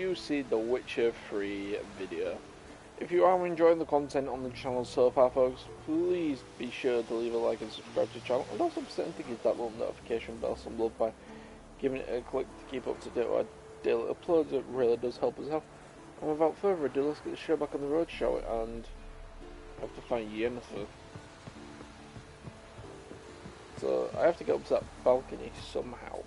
you see the Witcher 3 video. If you are enjoying the content on the channel so far, folks, please be sure to leave a like and subscribe to the channel, and also be certain to give that little notification bell some love by giving it a click to keep up to date with our daily uploads. It really does help us out. And without further ado, let's get the show back on the road, shall we? And I have to find Yennefer. So I have to get up to that balcony somehow.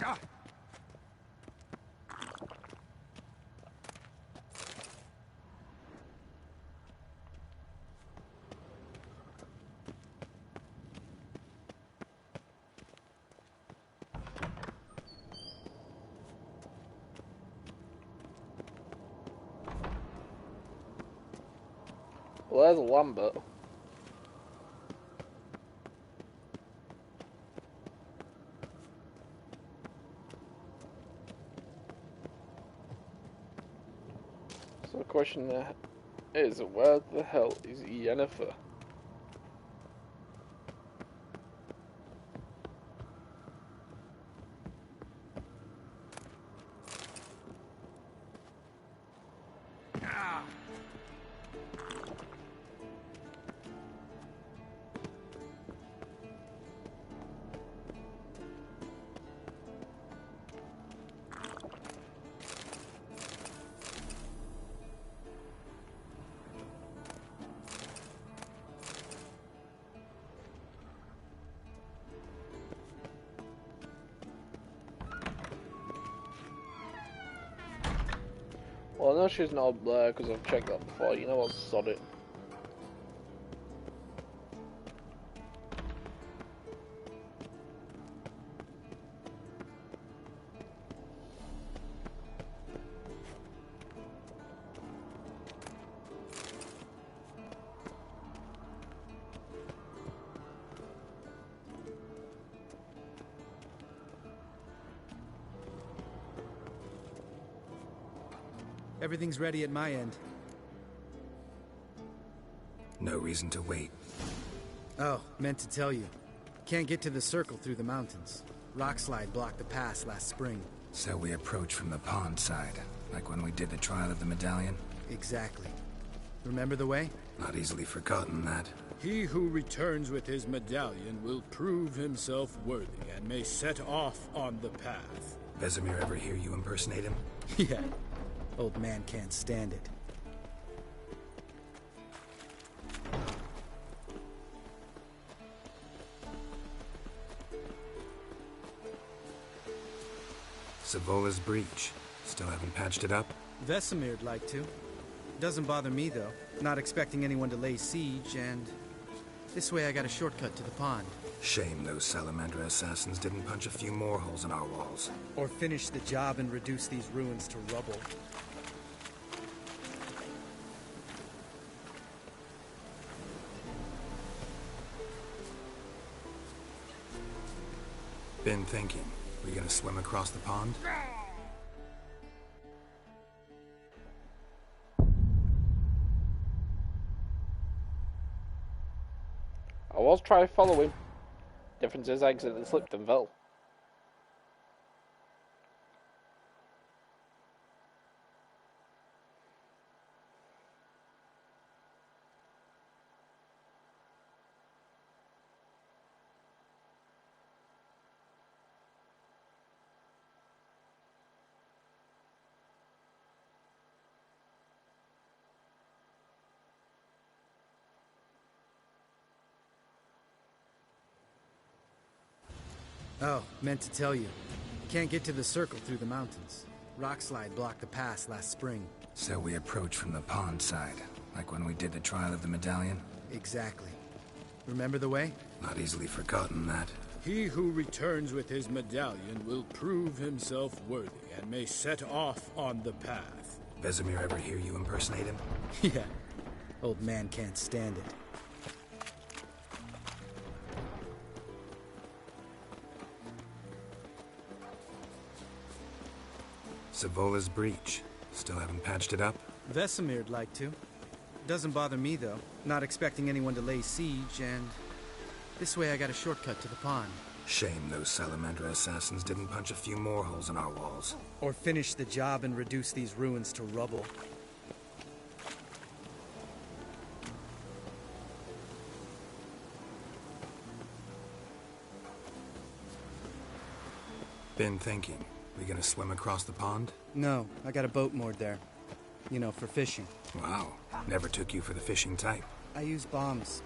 Ah! Well, there's Lambert. So the question there is, where the hell is Yennefer? Well, I know she's not up there because I've checked that before. You know what? Sod it. Everything's ready at my end. No reason to wait. Oh, meant to tell you. Can't get to the circle through the mountains. Rockslide blocked the pass last spring. So we approach from the pond side, like when we did the trial of the medallion? Exactly. Remember the way? Not easily forgotten, that. He who returns with his medallion will prove himself worthy and may set off on the path. Vesemir ever hear you impersonate him? Yeah. Old man can't stand it. Savola's breach. Still haven't patched it up? Vesemir'd like to. Doesn't bother me, though. Not expecting anyone to lay siege, and... this way I got a shortcut to the pond. Shame those Salamander assassins didn't punch a few more holes in our walls. Or finish the job and reduce these ruins to rubble. Been thinking. We gonna swim across the pond? I was trying to follow him. Difference is I accidentally slipped and fell. Oh, meant to tell you. Can't get to the circle through the mountains. Rockslide blocked the pass last spring. So we approach from the pond side, like when we did the trial of the medallion? Exactly. Remember the way? Not easily forgotten, that. He who returns with his medallion will prove himself worthy and may set off on the path. Vesemir ever hear you impersonate him? Yeah. Old man can't stand it. Savola's breach. Still haven't patched it up? Vesemir'd like to. Doesn't bother me, though. Not expecting anyone to lay siege, and... this way I got a shortcut to the pond. Shame those Salamander assassins didn't punch a few more holes in our walls. Or finish the job and reduce these ruins to rubble. Been thinking. We gonna swim across the pond? No, I got a boat moored there. You know, for fishing. Wow. Never took you for the fishing type. I use bombs.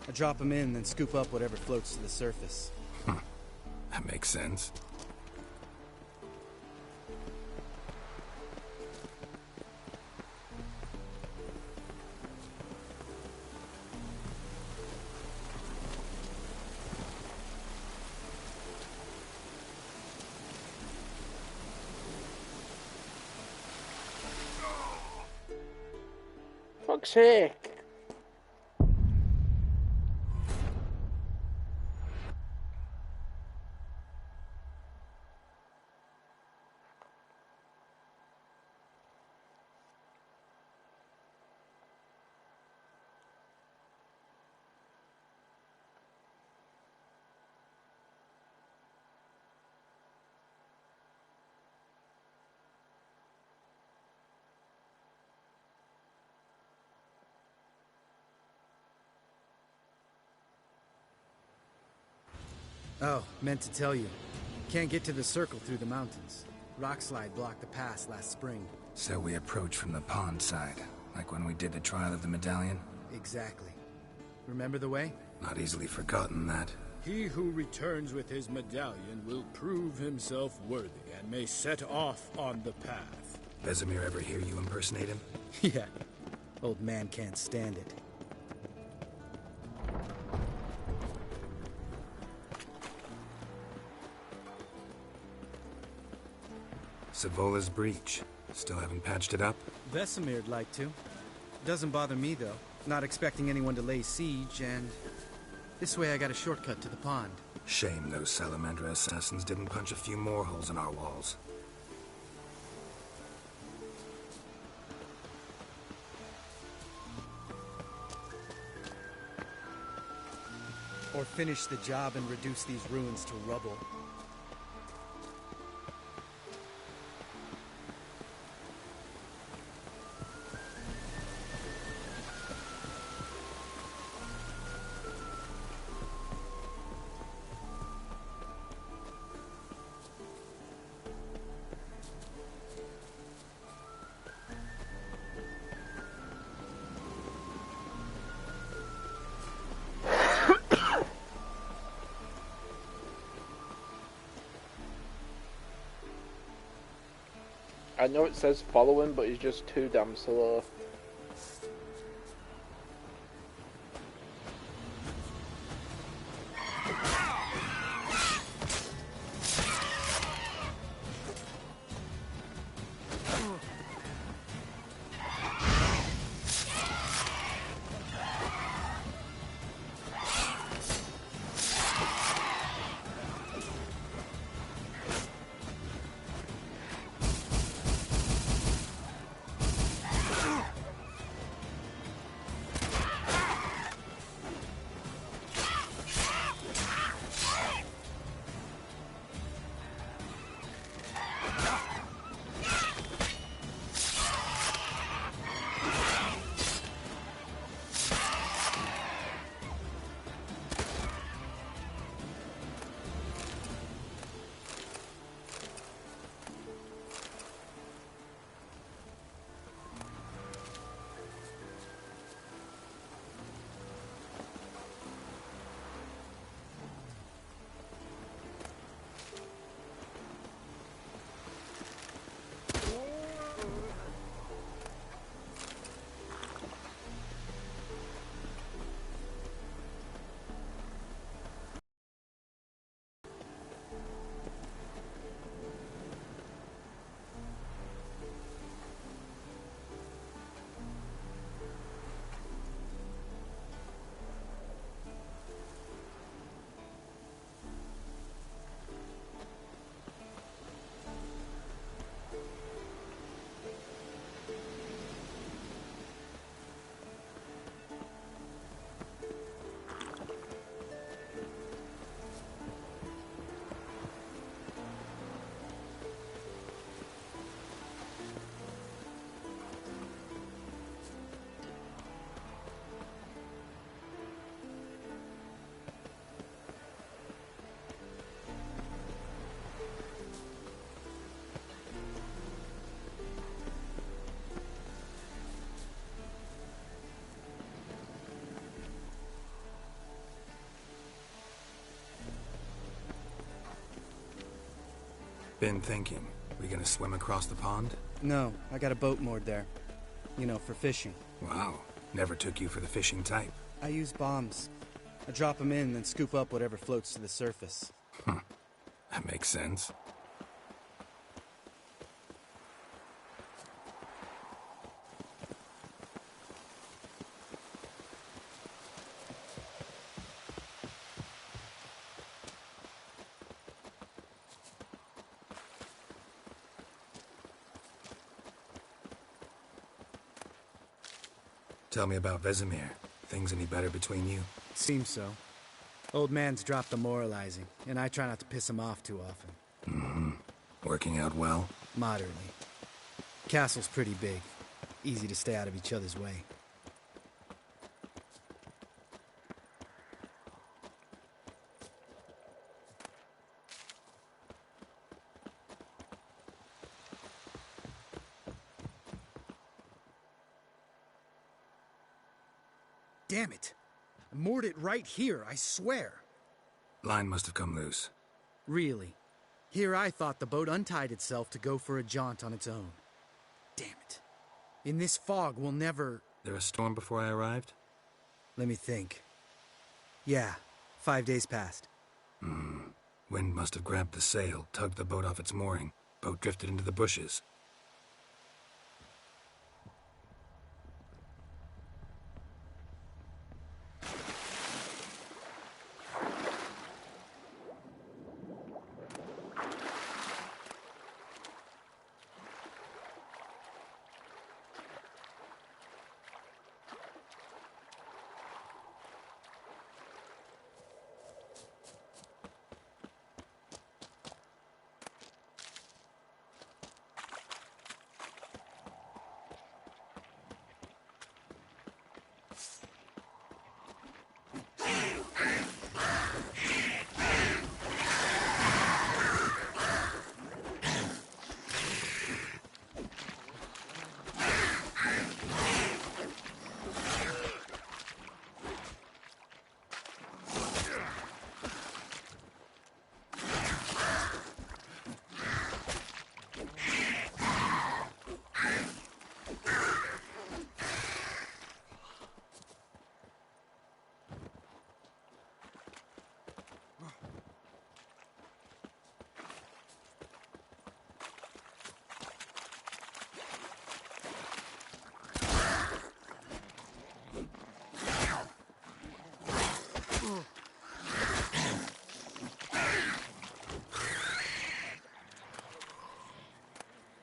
I drop them in, then scoop up whatever floats to the surface. That makes sense. Fuck's sake. Oh, meant to tell you. Can't get to the circle through the mountains. Rockslide blocked the pass last spring. So we approach from the pond side, like when we did the trial of the medallion? Exactly. Remember the way? Not easily forgotten, that. He who returns with his medallion will prove himself worthy and may set off on the path. Vesemir ever hear you impersonate him? Yeah. Old man can't stand it. Savola's breach. Still haven't patched it up? Vesemir'd like to. Doesn't bother me, though. Not expecting anyone to lay siege, and... this way I got a shortcut to the pond. Shame those Salamander assassins didn't punch a few more holes in our walls. or finish the job and reduce these ruins to rubble. I know it says follow him, but he's just too damn slow. Been thinking. We gonna swim across the pond? No, I got a boat moored there. You know, for fishing. Wow. Never took you for the fishing type. I use bombs. I drop them in, then scoop up whatever floats to the surface. That makes sense. Tell me about Vesemir. Things any better between you? Seems so. Old man's dropped the moralizing, and I try not to piss him off too often. Mm-hmm. Working out well? Moderately. Castle's pretty big. Easy to stay out of each other's way. Damn it! I moored it right here, I swear. Line must have come loose. Really? Here I thought the boat untied itself to go for a jaunt on its own. Damn it. In this fog, we'll never... There a storm before I arrived? Let me think. Yeah, 5 days passed. Wind must have grabbed the sail, tugged the boat off its mooring. Boat drifted into the bushes.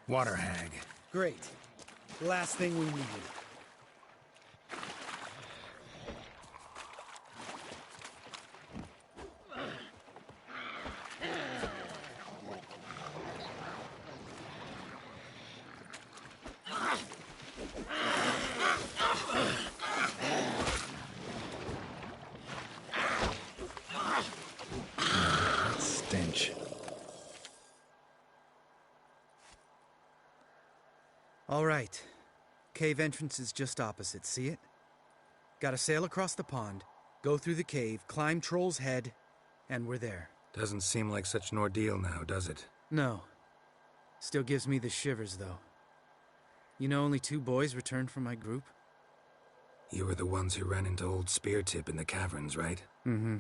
Water hag. Great. Last thing we needed. Stench. All right. Cave entrance is just opposite, see it? Gotta sail across the pond, go through the cave, climb Troll's Head, and we're there. Doesn't seem like such an ordeal now, does it? No. Still gives me the shivers, though. You know only 2 boys returned from my group? You were the ones who ran into old Speartip in the caverns, right? Mm-hmm.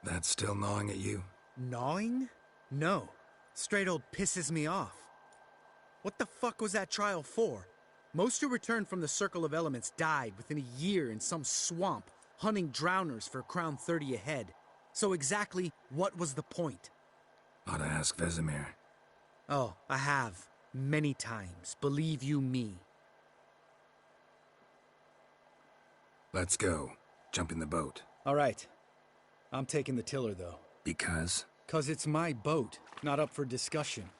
That's still gnawing at you? Gnawing? No. Straight old pisses me off. What the fuck was that trial for? Most who returned from the Circle of Elements died within a year in some swamp, hunting drowners for Crown 30 a head. So exactly what was the point? Ought to ask Vesemir. Oh, I have. Many times. Believe you me. Let's go. Jump in the boat. All right. I'm taking the tiller, though. Because? 'Cause it's my boat, not up for discussion.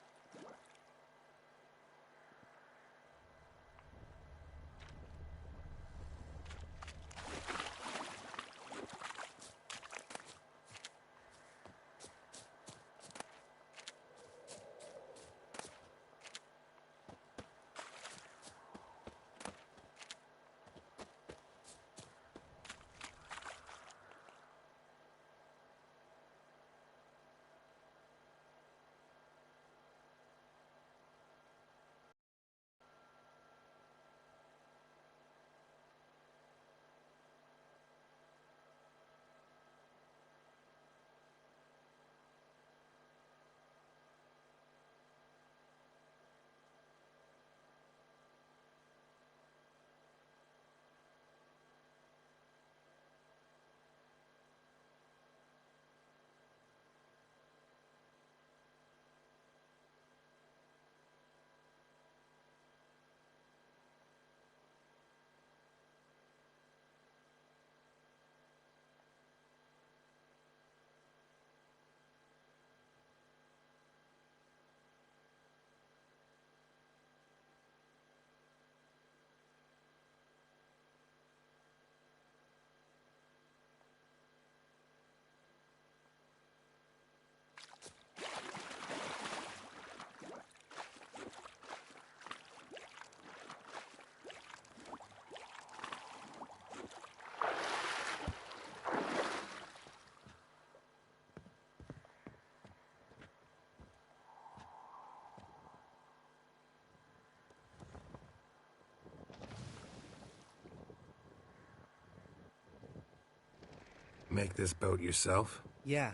Make this boat yourself? Yeah.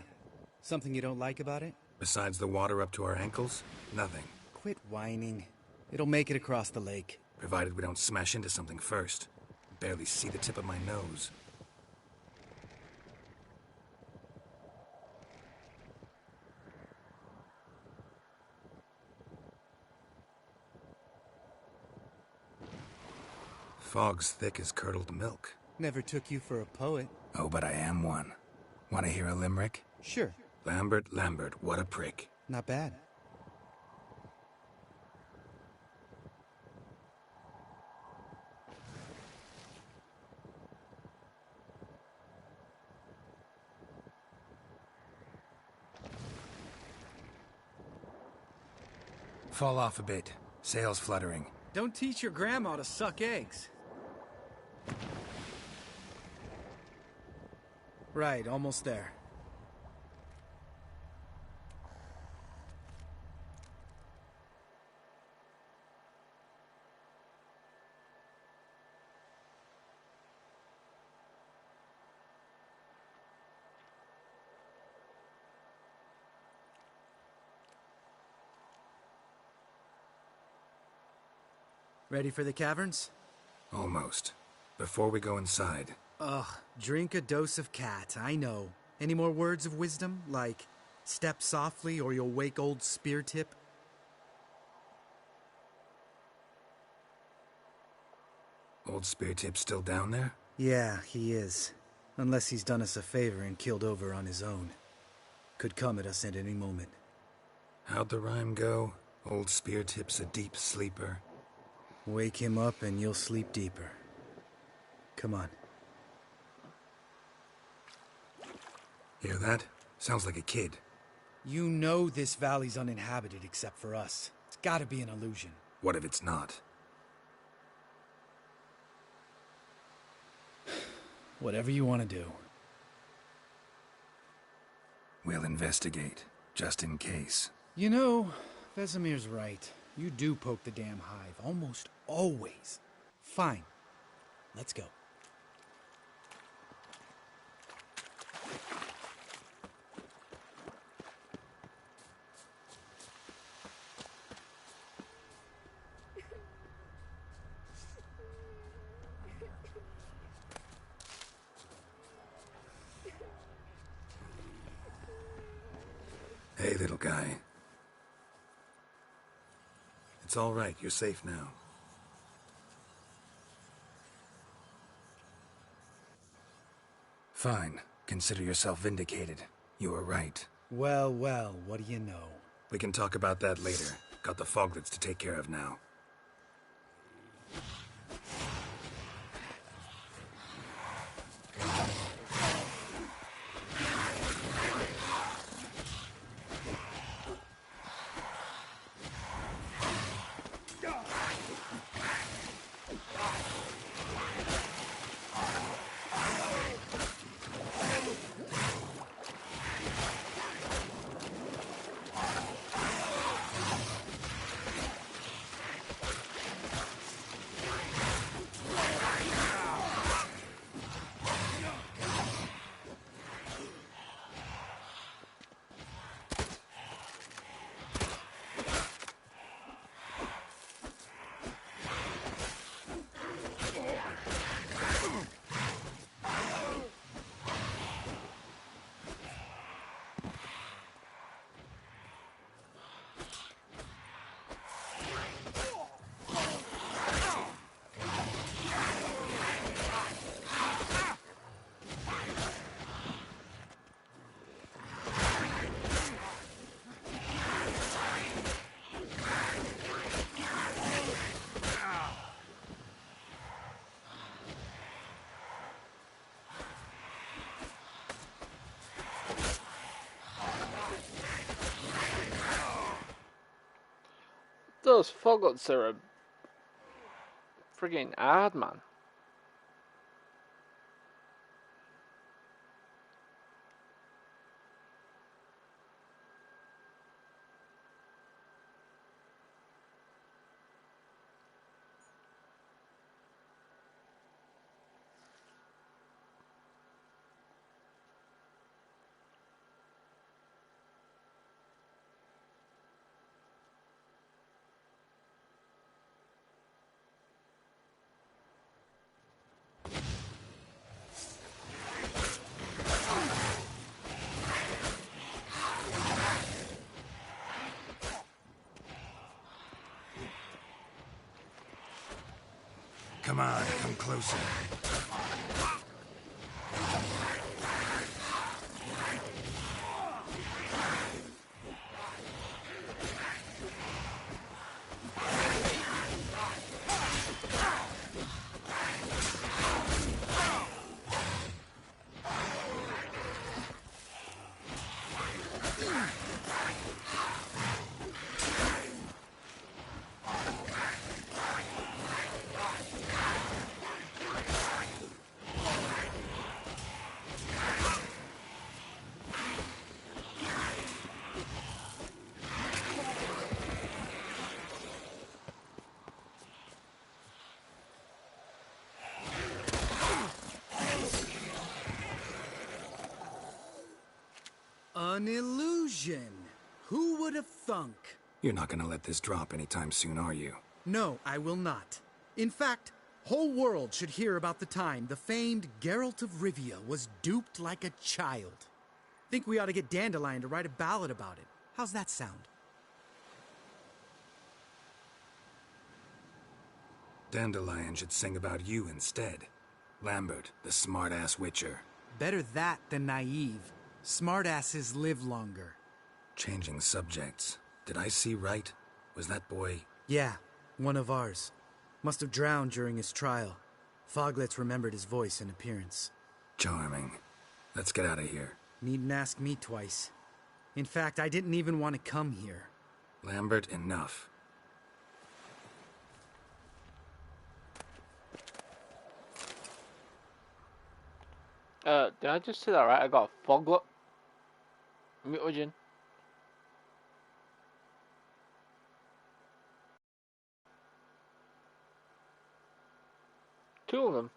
Something you don't like about it? Besides the water up to our ankles? Nothing. Quit whining. It'll make it across the lake. Provided we don't smash into something first. Barely see the tip of my nose. Fog's thick as curdled milk. Never took you for a poet. Oh, but I am one. Want to hear a limerick? Sure. Lambert, Lambert, what a prick. Not bad. Fall off a bit. Sails fluttering. Don't teach your grandma to suck eggs. Right, almost there. Ready for the caverns? Almost. before we go inside. Ugh, drink a dose of cat, I know. Any more words of wisdom, like step softly or you'll wake old Spear Tip? Old Spear Tip's still down there? Yeah, he is. Unless he's done us a favor and killed over on his own. Could come at us at any moment. How'd the rhyme go? Old Spear Tip's a deep sleeper. Wake him up and you'll sleep deeper. Come on. Hear that? Sounds like a kid. You know this valley's uninhabited except for us. It's gotta be an illusion. What if it's not? Whatever you want to do. We'll investigate, just in case. You know, Vesemir's right. You do poke the damn hive, almost always. Fine. Let's go. Hey, little guy. It's all right. You're safe now. Fine. Consider yourself vindicated. You were right. Well, well, what do you know? We can talk about that later. Got the foglets to take care of now. Those foglets are a friggin' hard, man. Come on, come closer. An illusion. Who would have thunk? You're not gonna let this drop anytime soon, are you? No, I will not. In fact, Whole world should hear about the time the famed Geralt of Rivia was duped like a child. Think we ought to get Dandelion to write a ballad about it. How's that sound? Dandelion should sing about you instead. Lambert, the smart-ass witcher. Better that than naive. Smartasses live longer. Changing subjects. Did I see right? Was that boy... Yeah, one of ours. Must have drowned during his trial. Foglets remembered his voice and appearance. Charming. Let's get out of here. Needn't ask me twice. In fact, I didn't even want to come here. Lambert, enough. Did I just say that right? I got a foglet. Mutagen. Two of them.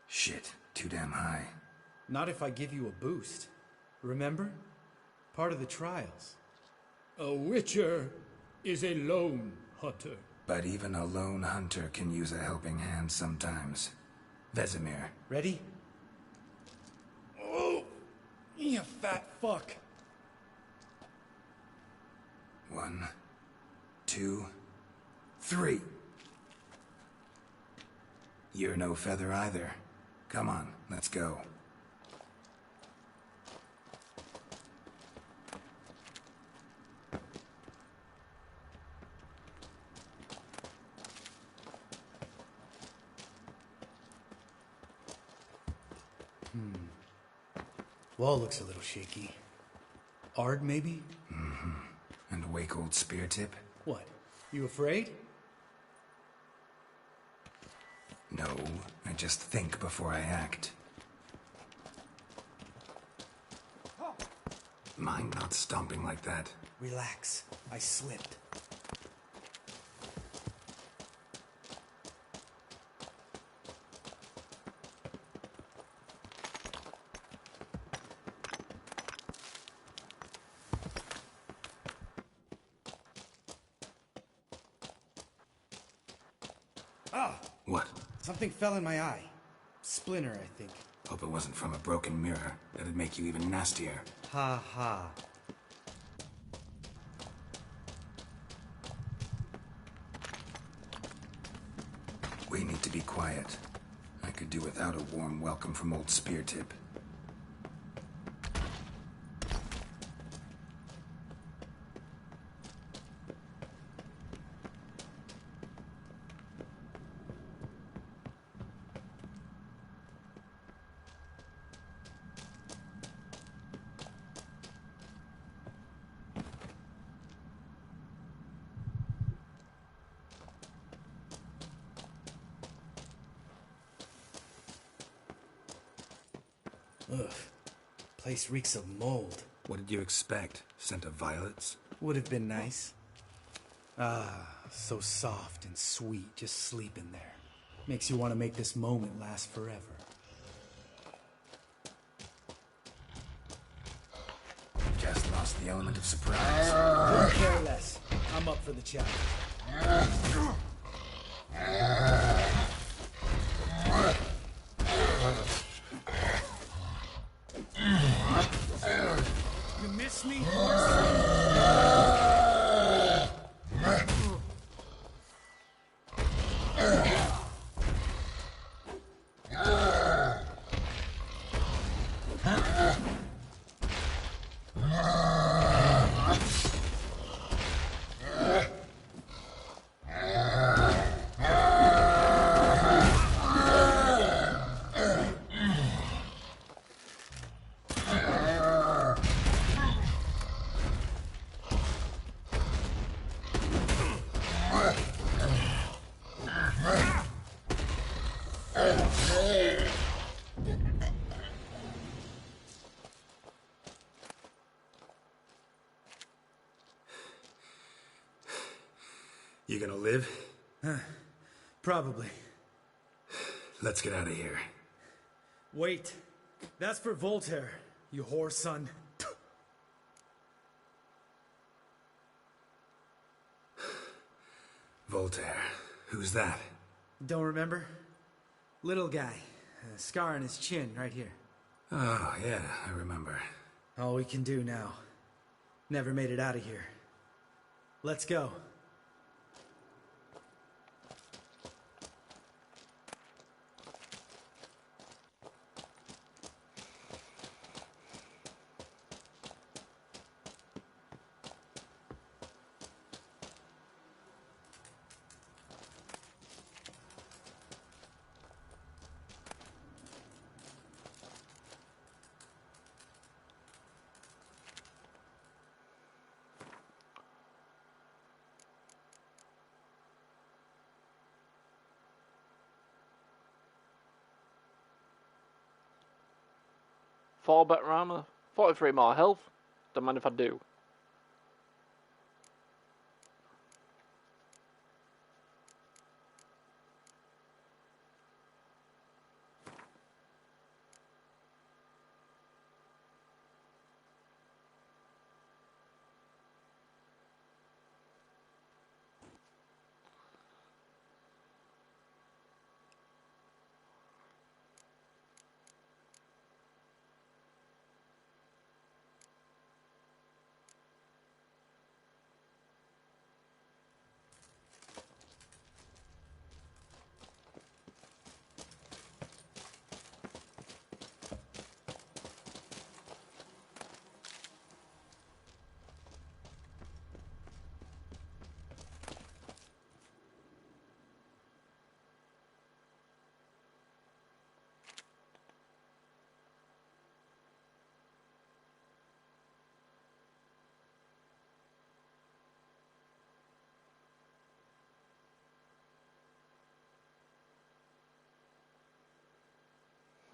Shit, too damn high. Not if I give you a boost. Remember? Part of the trials. A witcher is a lone hunter. But even a lone hunter can use a helping hand sometimes. Vesemir. Ready? Oh, you fat fuck. 1, 2, 3. You're no feather either. Come on, let's go. Wall looks a little shaky. Ard, maybe? Mm-hmm. And wake old spear tip? What? You afraid? No, I just think before I act. Mind not stomping like that. Relax. I slipped. Ah! What? Something fell in my eye. Splinter, I think. Hope it wasn't from a broken mirror. That'd make you even nastier. Ha ha. We need to be quiet. I could do without a warm welcome from old Speartip. Ugh. Place reeks of mold. What did you expect? Scent of violets? Would have been nice. Ah, so soft and sweet, just sleeping there. Makes you want to make this moment last forever. Just lost the element of surprise. Couldn't care less. I'm up for the challenge. You miss me? You gonna live? Probably. Let's get out of here. Wait. That's for Voltaire, you whore son. Voltaire. Who's that? Don't remember? Little guy. A scar on his chin, right here. Oh, yeah, I remember. All we can do now. Never made it out of here. Let's go. Four better armor, 43 more health. Don't mind if I do.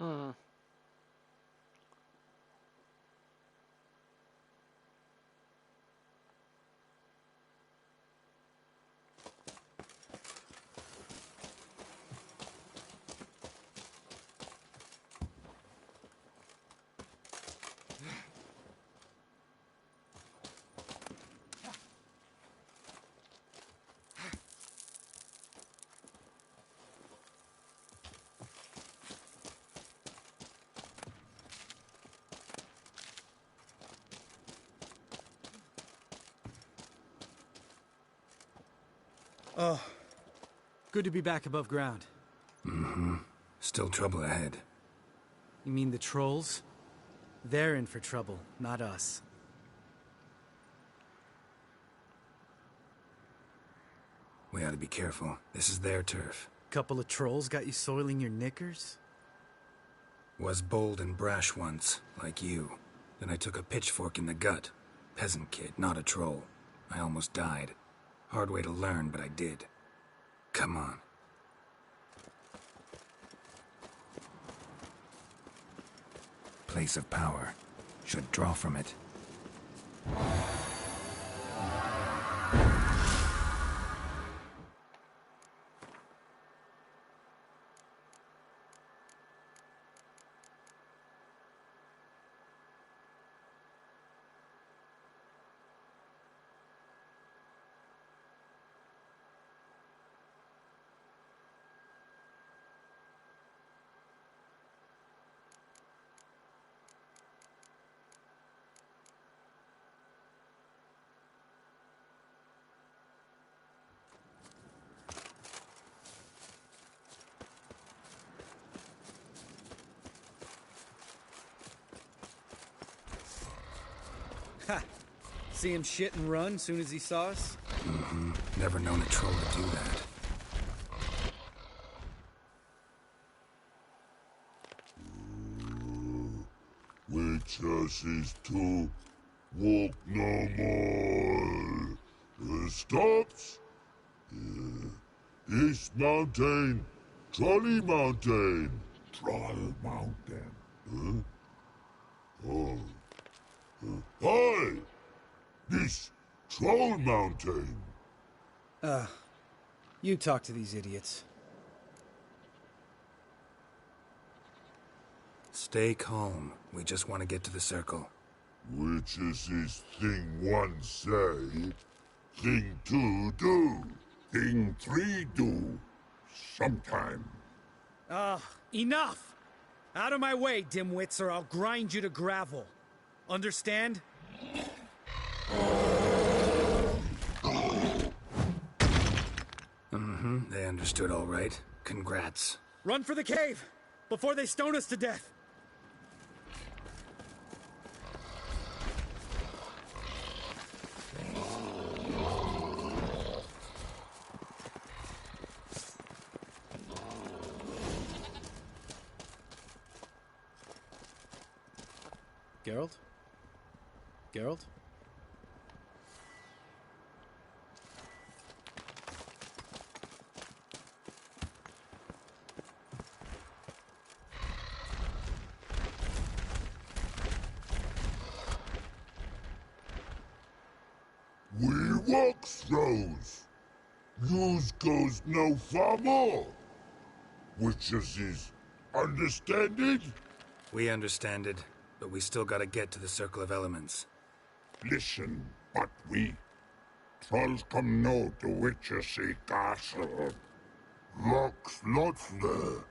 Hmm. Oh, good to be back above ground. Still trouble ahead. You mean the trolls? They're in for trouble, not us. We ought to be careful. This is their turf. Couple of trolls got you soiling your knickers? Was bold and brash once, like you. Then I took a pitchfork in the gut. Peasant kid, not a troll. I almost died. Hard way to learn, but I did. Come on. Place of power. Should draw from it. Ha! See him shit and run soon as he saw us? Never known a troll to do that. Witches is to walk no more. Stops. East Mountain, Trolley Mountain. Troll Mountain. Oh. Hi! This Troll Mountain. You talk to these idiots. Stay calm. We just want to get to the circle. Witches is thing one say, thing two do, thing three do, sometime. Enough! Out of my way, dimwits, or I'll grind you to gravel. Understand? They understood all right. Congrats. Run for the cave! Before they stone us to death! Geralt? Geralt? We walk throws. Yous goes no far more. Witches is understand it? We understand it, but we still gotta get to the Circle of Elements. Listen, but we trolls come no to Witchersea Castle. Rocks lots there.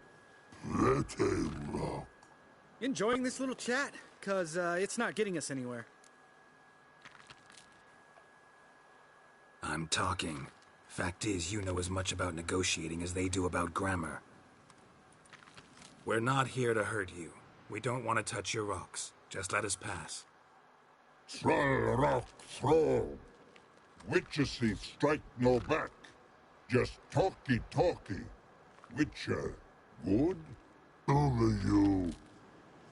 Plenty rock. Enjoying this little chat? 'Cause it's not getting us anywhere. I'm talking. Fact is, you know as much about negotiating as they do about grammar. We're not here to hurt you. We don't want to touch your rocks. Just let us pass. Troll rock throw. Witchersea strike no back. Just talky. Witcher, good? Only you.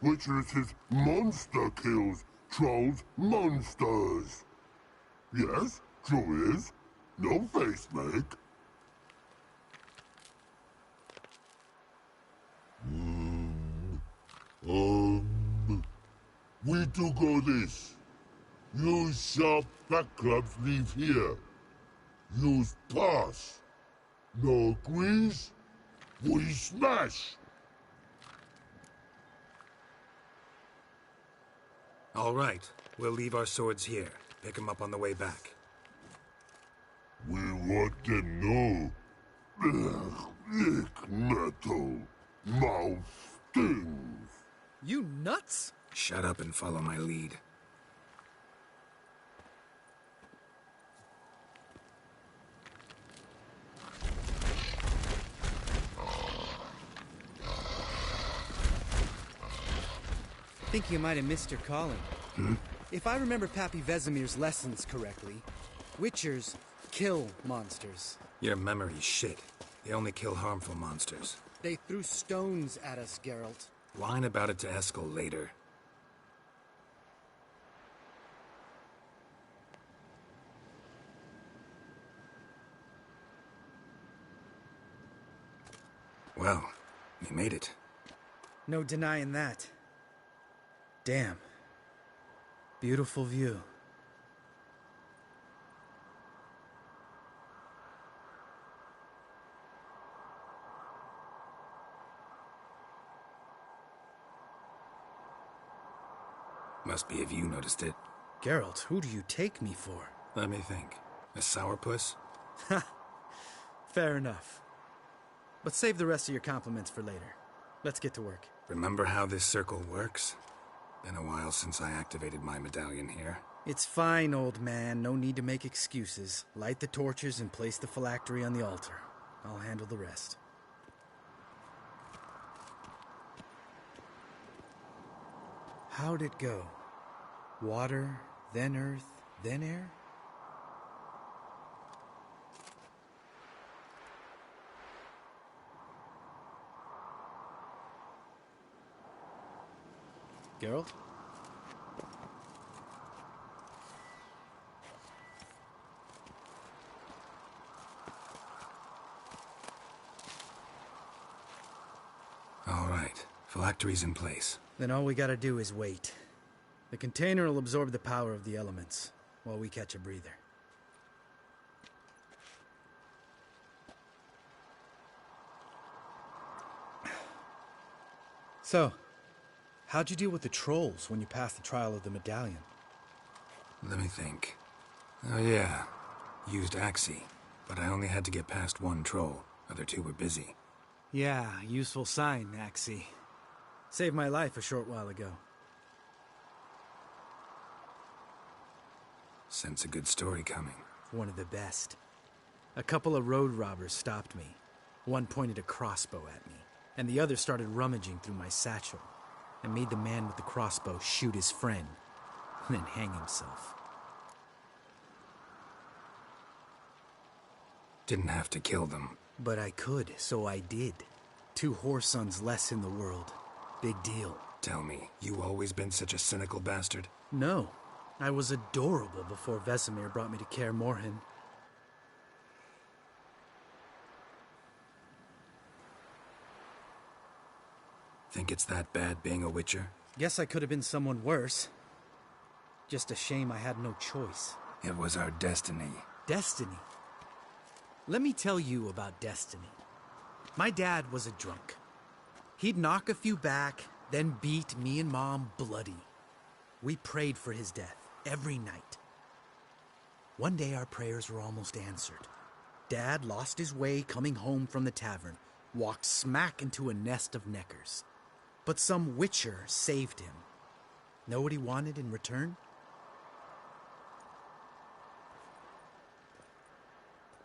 Witchersea monster kills trolls monsters. Yes, true is. No face make. We do go this. Use sharp back clubs leave here. Use pass. No agrees? We smash. All right. We'll leave our swords here. Pick them up on the way back. We want them know. Lick metal. Mouth stings. You nuts? Shut up and follow my lead. think you might have missed your calling. If I remember Pappy Vesemir's lessons correctly, Witchers kill monsters. Your memory's shit. They only kill harmful monsters. They threw stones at us, Geralt. Whine about it to Eskel later. Well, we made it. No denying that. Damn. Beautiful view. Must be if you noticed it. Geralt, who do you take me for? Let me think. A sourpuss? Fair enough. But save the rest of your compliments for later. Let's get to work. Remember how this circle works? Been a while since I activated my medallion here. It's fine, old man. No need to make excuses. Light the torches and place the phylactery on the altar. I'll handle the rest. How'd it go? Water, then earth, then air? Geralt? All right. Phylactery's in place. Then all we gotta do is wait. The container will absorb the power of the elements, while we catch a breather. So, how'd you deal with the trolls when you passed the trial of the medallion? Let me think. Oh yeah. Used Axie, but I only had to get past one troll. Other two were busy. Yeah, useful sign, Axie. Saved my life a short while ago. Sense a good story coming. One of the best. A couple of road robbers stopped me. One pointed a crossbow at me, and the other started rummaging through my satchel. I made the man with the crossbow shoot his friend, and then hang himself. Didn't have to kill them. But I could, so I did. 2 whoresons less in the world. Big deal. Tell me, you always been such a cynical bastard? No. I was adorable before Vesemir brought me to Kaer Morhen. Think it's that bad being a Witcher? Guess I could have been someone worse. Just a shame I had no choice. It was our destiny. Destiny? Let me tell you about destiny. My dad was a drunk. He'd knock a few back, then beat me and Mom bloody. We prayed for his death every night. One day our prayers were almost answered. Dad lost his way coming home from the tavern, walked smack into a nest of neckers. But some Witcher saved him. Know what he wanted in return?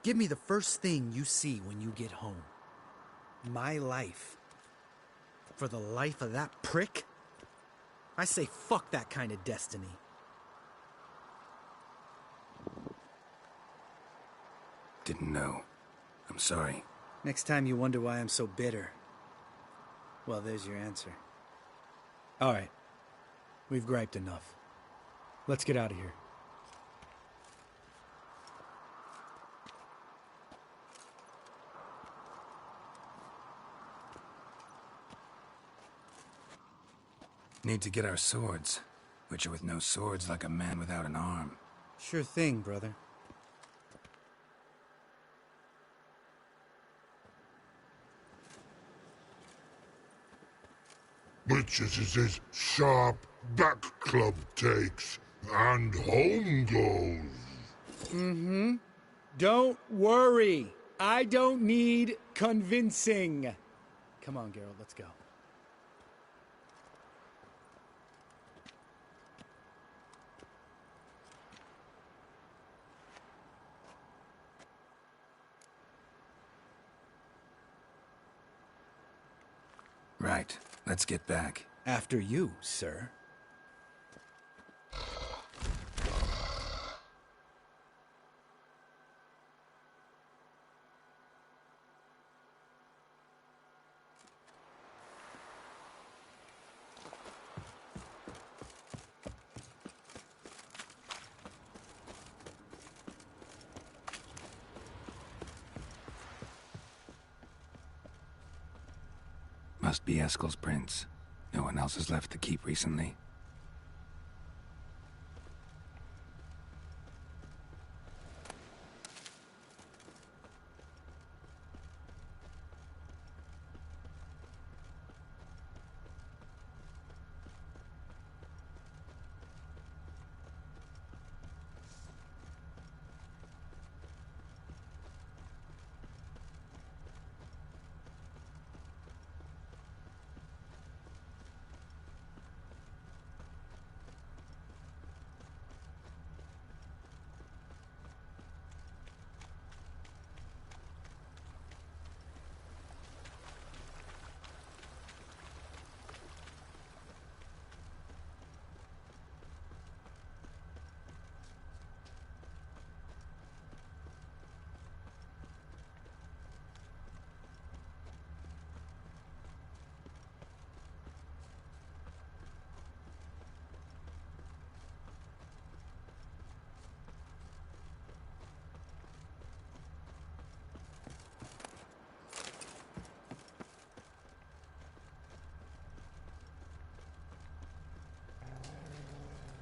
Give me the first thing you see when you get home. My life. For the life of that prick? I say fuck that kind of destiny. Didn't know. I'm sorry. Next time you wonder why I'm so bitter, well, there's your answer. All right. We've griped enough. Let's get out of here. Need to get our swords. Witcher with no swords like a man without an arm. Sure thing, brother. Witches is his sharp back club takes, and home goes. Don't worry. I don't need convincing. Come on, Geralt, let's go. Right. Let's get back. After you, sir. Must be Eskel's prints. No one else has left the keep recently.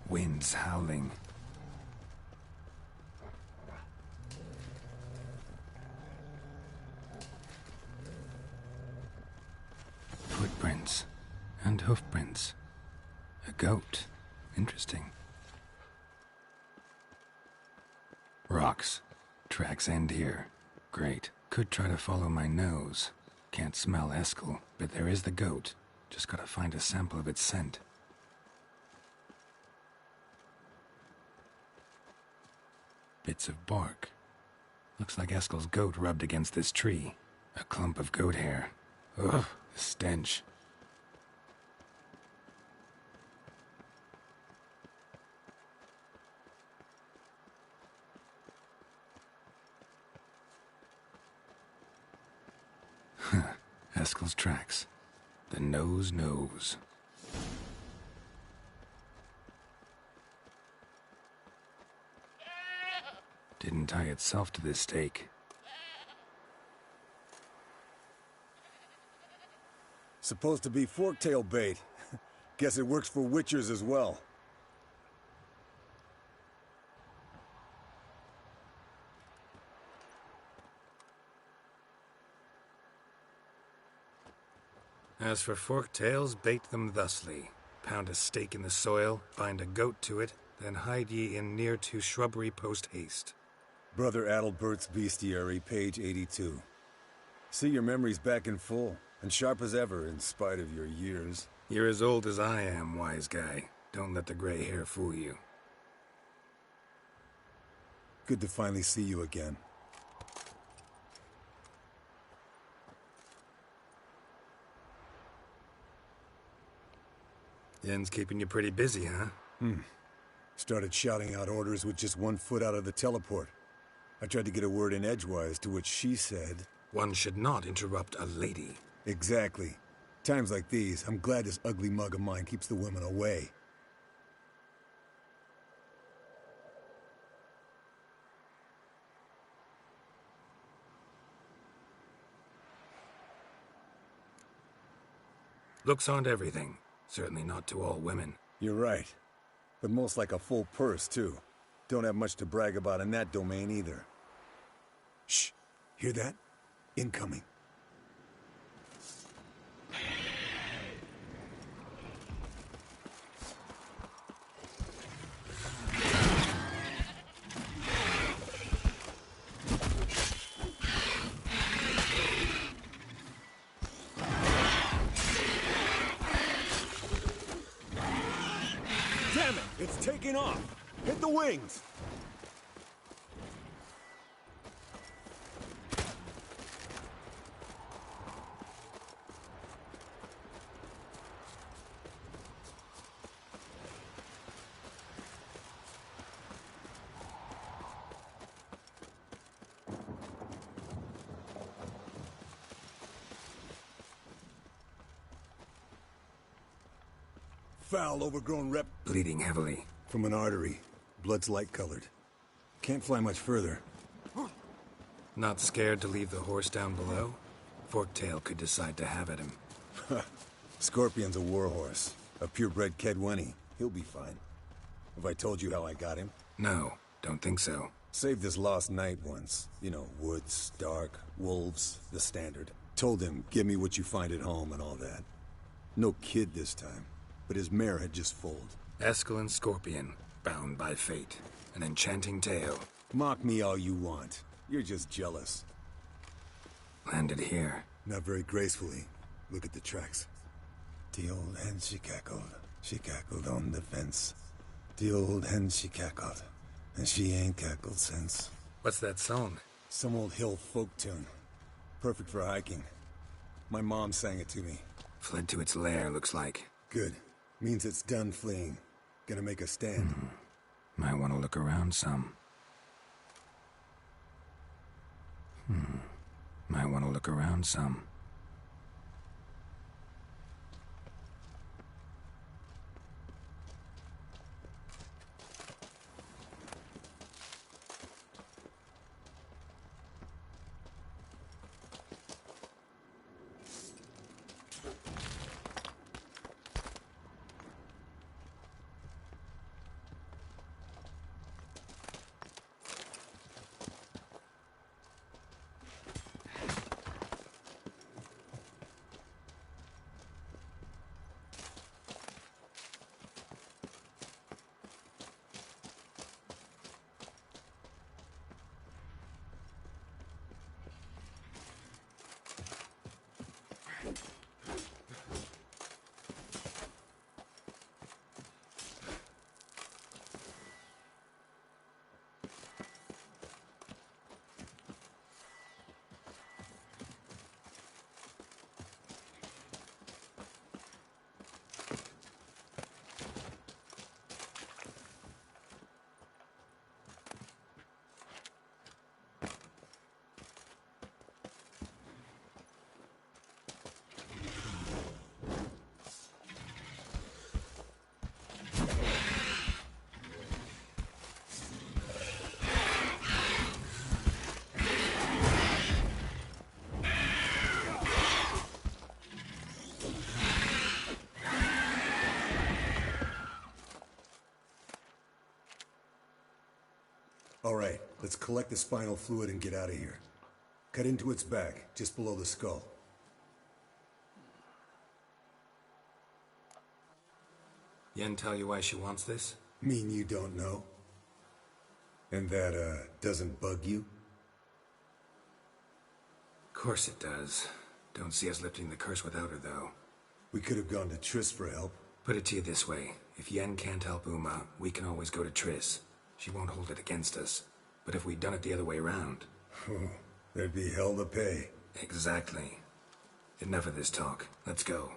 Winds howling. Footprints and hoofprints. A goat. Interesting. Rocks. Tracks end here. Great. Could try to follow my nose. Can't smell Eskel, but there is the goat. Just gotta find a sample of its scent. Bits of bark. Looks like Eskel's goat rubbed against this tree. A clump of goat hair. Ugh, the stench. Eskel's tracks. The nose knows. Didn't tie itself to this stake. Supposed to be forktail bait. Guess it works for witchers as well. As for forktails, bait them thusly. Pound a stake in the soil, bind a goat to it, then hide ye in near to shrubbery post haste. Brother Adalbert's Bestiary, page 82. See your memories back in full, and sharp as ever in spite of your years. You're as old as I am, wise guy. Don't let the gray hair fool you. Good to finally see you again. Yen's keeping you pretty busy, huh? Started shouting out orders with just 1 foot out of the teleport. I tried to get a word in edgewise, to which she said... One should not interrupt a lady. Exactly. Times like these, I'm glad this ugly mug of mine keeps the women away. Looks aren't everything. Certainly not to all women. You're right. But most like a full purse, too. Don't have much to brag about in that domain, either. Shh! Hear that? Incoming. Damn it! It's taking off! Hit the wings! Foul, overgrown rep... Bleeding heavily. From an artery. Blood's light-colored. Can't fly much further. Not scared to leave the horse down below? Forktail could decide to have at him. Scorpion's a warhorse. A purebred Kedwenny. He'll be fine. Have I told you how I got him? No, don't think so. Saved this lost knight once. You know, woods, dark, wolves, the standard. Told him, give me what you find at home and all that. No kid this time, but his mare had just foaled. Eskel and Scorpion, bound by fate. An enchanting tale. Mock me all you want. You're just jealous. Landed here. Not very gracefully. Look at the tracks. The old hen she cackled on the fence. The old hen she cackled, and she ain't cackled since. What's that song? Some old hill folk tune. Perfect for hiking. My mom sang it to me. Fled to its lair, looks like. Good. Means it's done fleeing. Gonna make a stand. Might want to look around some. Might want to look around some. All right, let's collect the spinal fluid and get out of here. Cut into its back, just below the skull. Yen tell you why she wants this? Mean you don't know? And that, doesn't bug you? Course it does. Don't see us lifting the curse without her, though. We could have gone to Triss for help. Put it to you this way. If Yen can't help Uma, we can always go to Triss. She won't hold it against us. But if we'd done it the other way around... Oh, there'd be hell to pay. Exactly. Enough of this talk. Let's go.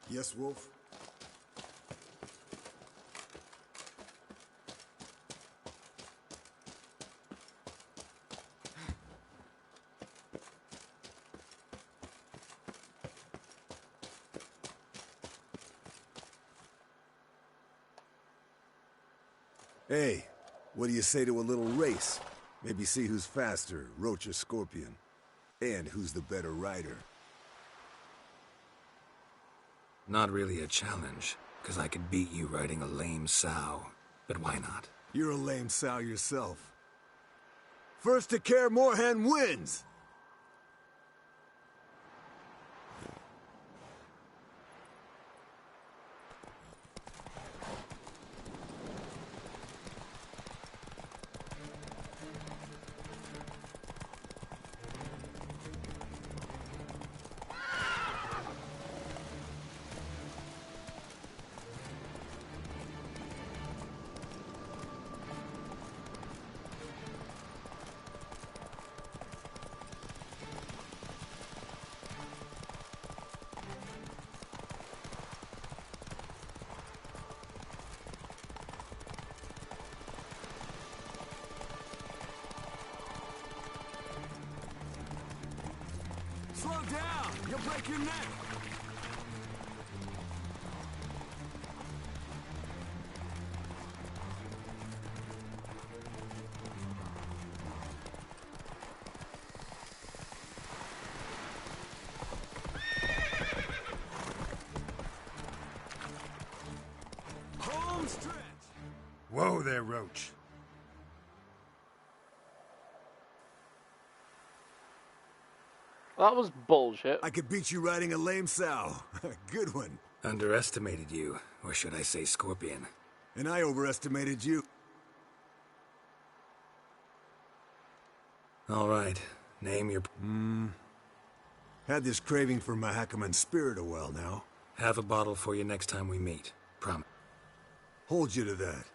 Yes, Wolf? Hey, what do you say to a little race? Maybe see who's faster, Roach or Scorpion. And who's the better rider. Not really a challenge, because I could beat you riding a lame sow. But why not? You're a lame sow yourself. First to Kaer Morhen wins! Slow down! You'll break your neck! Home stretch! Whoa there, Roach. That was bullshit. I could beat you riding a lame sow. Good one. Underestimated you, or should I say Scorpion. And I overestimated you. All right, name your... Had this craving for Mahakaman spirit a while now. Have a bottle for you next time we meet. Promise. Hold you to that.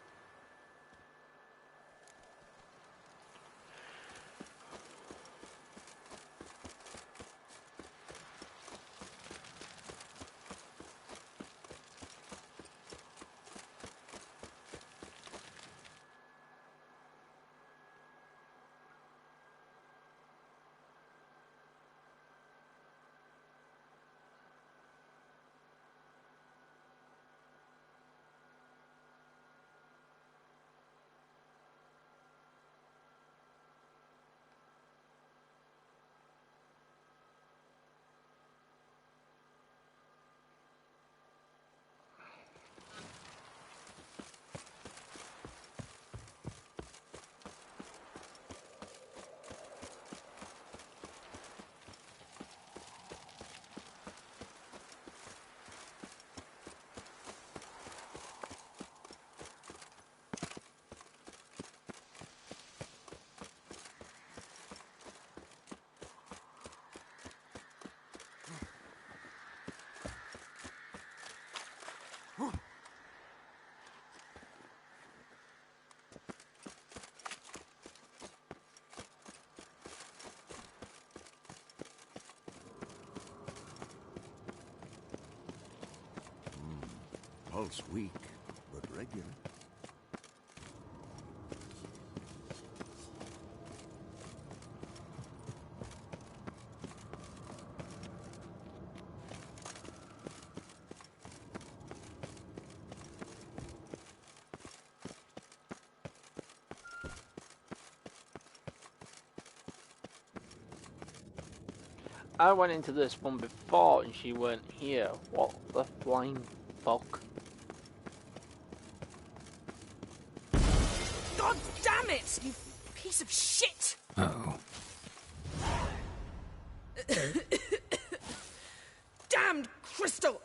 Pulse weak, but regular. I went into this one before and she went here. What the flying fuck? God damn it, you piece of shit! Uh-oh. Damned crystal!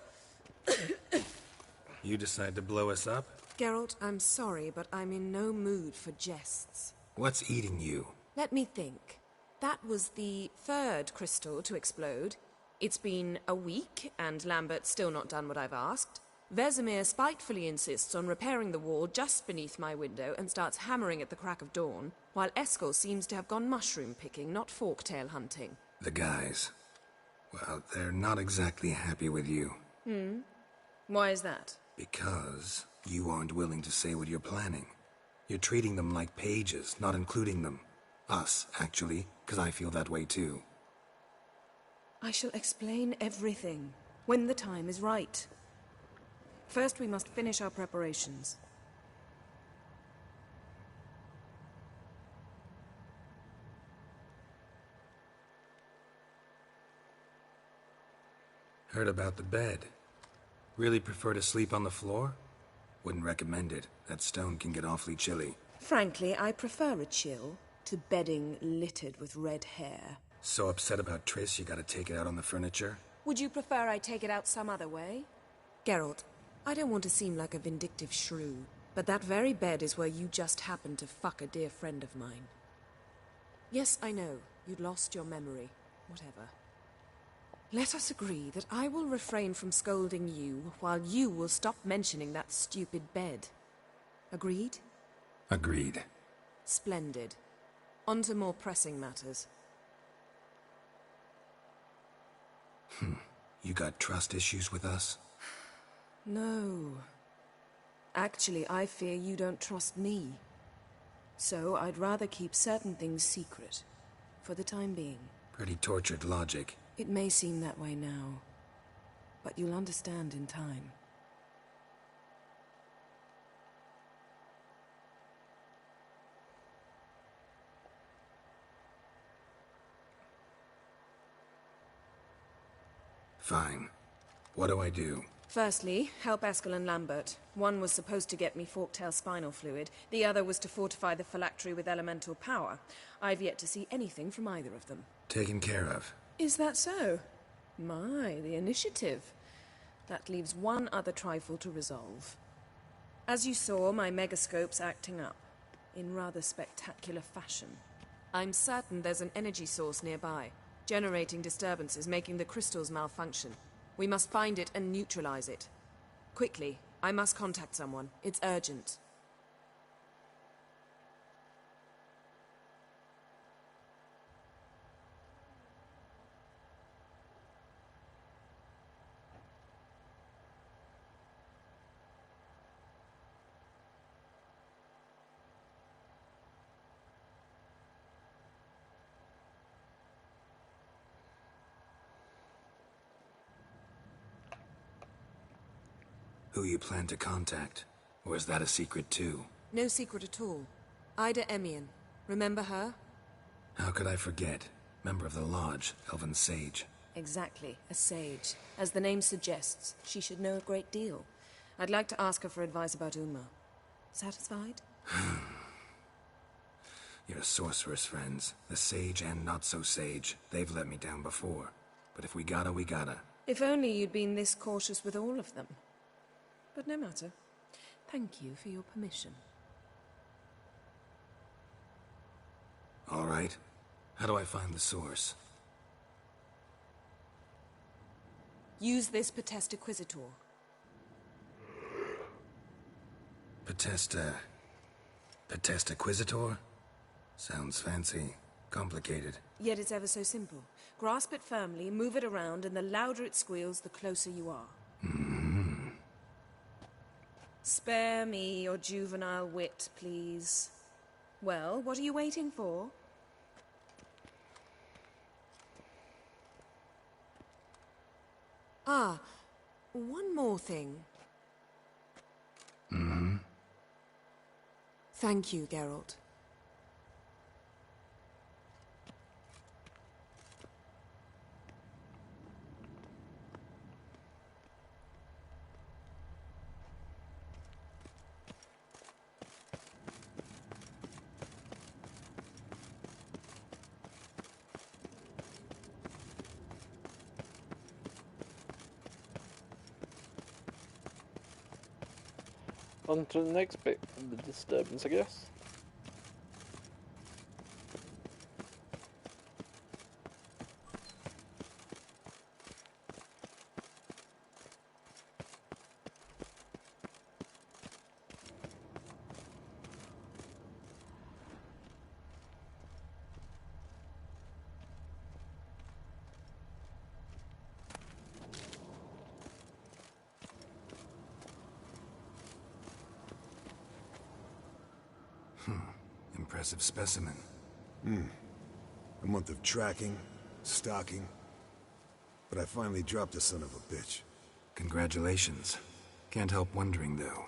You decide to blow us up? Geralt, I'm sorry, but I'm in no mood for jests. What's eating you? Let me think. That was the third crystal to explode. It's been a week, and Lambert's still not done what I've asked. Vesemir spitefully insists on repairing the wall just beneath my window and starts hammering at the crack of dawn, while Eskel seems to have gone mushroom picking, not forktail hunting. The guys. Well, they're not exactly happy with you. Why is that? Because you aren't willing to say what you're planning. You're treating them like pages, not including them. Us, actually, because I feel that way too. I shall explain everything, when the time is right. First, we must finish our preparations. Heard about the bed. Really prefer to sleep on the floor? Wouldn't recommend it. That stone can get awfully chilly. Frankly, I prefer a chill to bedding littered with red hair. So upset about Triss you gotta take it out on the furniture? Would you prefer I take it out some other way? Geralt, I don't want to seem like a vindictive shrew, but that very bed is where you just happened to fuck a dear friend of mine. Yes, I know, you'd lost your memory. Whatever. Let us agree that I will refrain from scolding you, while you will stop mentioning that stupid bed. Agreed? Agreed. Splendid. On to more pressing matters. You got trust issues with us? No. Actually, I fear you don't trust me. So I'd rather keep certain things secret, for the time being. Pretty tortured logic. It may seem that way now, but you'll understand in time. Fine. What do I do? Firstly, help Eskel and Lambert. One was supposed to get me forktail spinal fluid, the other was to fortify the phylactery with elemental power. I've yet to see anything from either of them. Taken care of. Is that so? My, the initiative. That leaves one other trifle to resolve. As you saw, my megascope's acting up, in rather spectacular fashion. I'm certain there's an energy source nearby, generating disturbances, making the crystals malfunction. We must find it and neutralize it. Quickly, I must contact someone. It's urgent. Who you plan to contact? Or is that a secret too? No secret at all. Ida Emian. Remember her? How could I forget? Member of the Lodge, Elven Sage. Exactly, a sage. As the name suggests, she should know a great deal. I'd like to ask her for advice about Uma. Satisfied? Your sorceress friends, the sage and not-so-sage, they've let me down before. But if we gotta, we gotta. If only you'd been this cautious with all of them. But no matter. Thank you for your permission. All right. How do I find the source? Use this Potestaquizitor. Potestaquizitor? Sounds fancy. Complicated. Yet it's ever so simple. Grasp it firmly, move it around, and the louder it squeals, the closer you are. Spare me your juvenile wit, please. Well, what are you waiting for? Ah, one more thing. Thank you, Geralt. On to the next bit of the disturbance, I guess. Impressive specimen. A month of tracking, stalking, but I finally dropped the son of a bitch. Congratulations. Can't help wondering, though.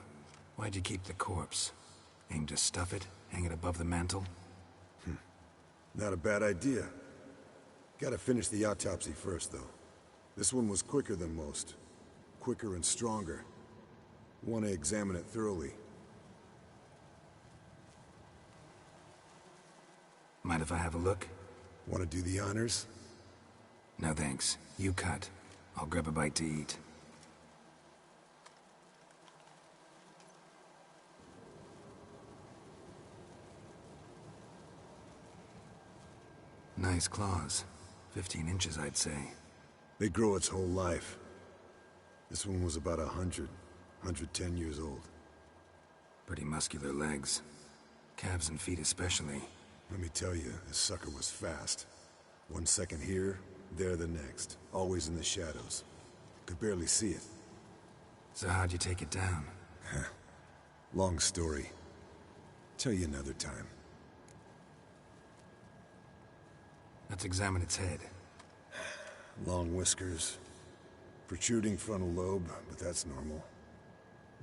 Why'd you keep the corpse? Aim to stuff it? Hang it above the mantle? Not a bad idea. Gotta finish the autopsy first, though. This one was quicker than most. Quicker and stronger. Want to examine it thoroughly. Mind if I have a look? Want to do the honors? No thanks. You cut. I'll grab a bite to eat. Nice claws. 15 inches, I'd say. They grow its whole life. This one was about 110 years old. Pretty muscular legs. Calves and feet especially. Let me tell you, this sucker was fast. 1 second here, there the next. Always in the shadows. Could barely see it. So how'd you take it down? Long story. Tell you another time. Let's examine its head. long whiskers, protruding frontal lobe, but that's normal.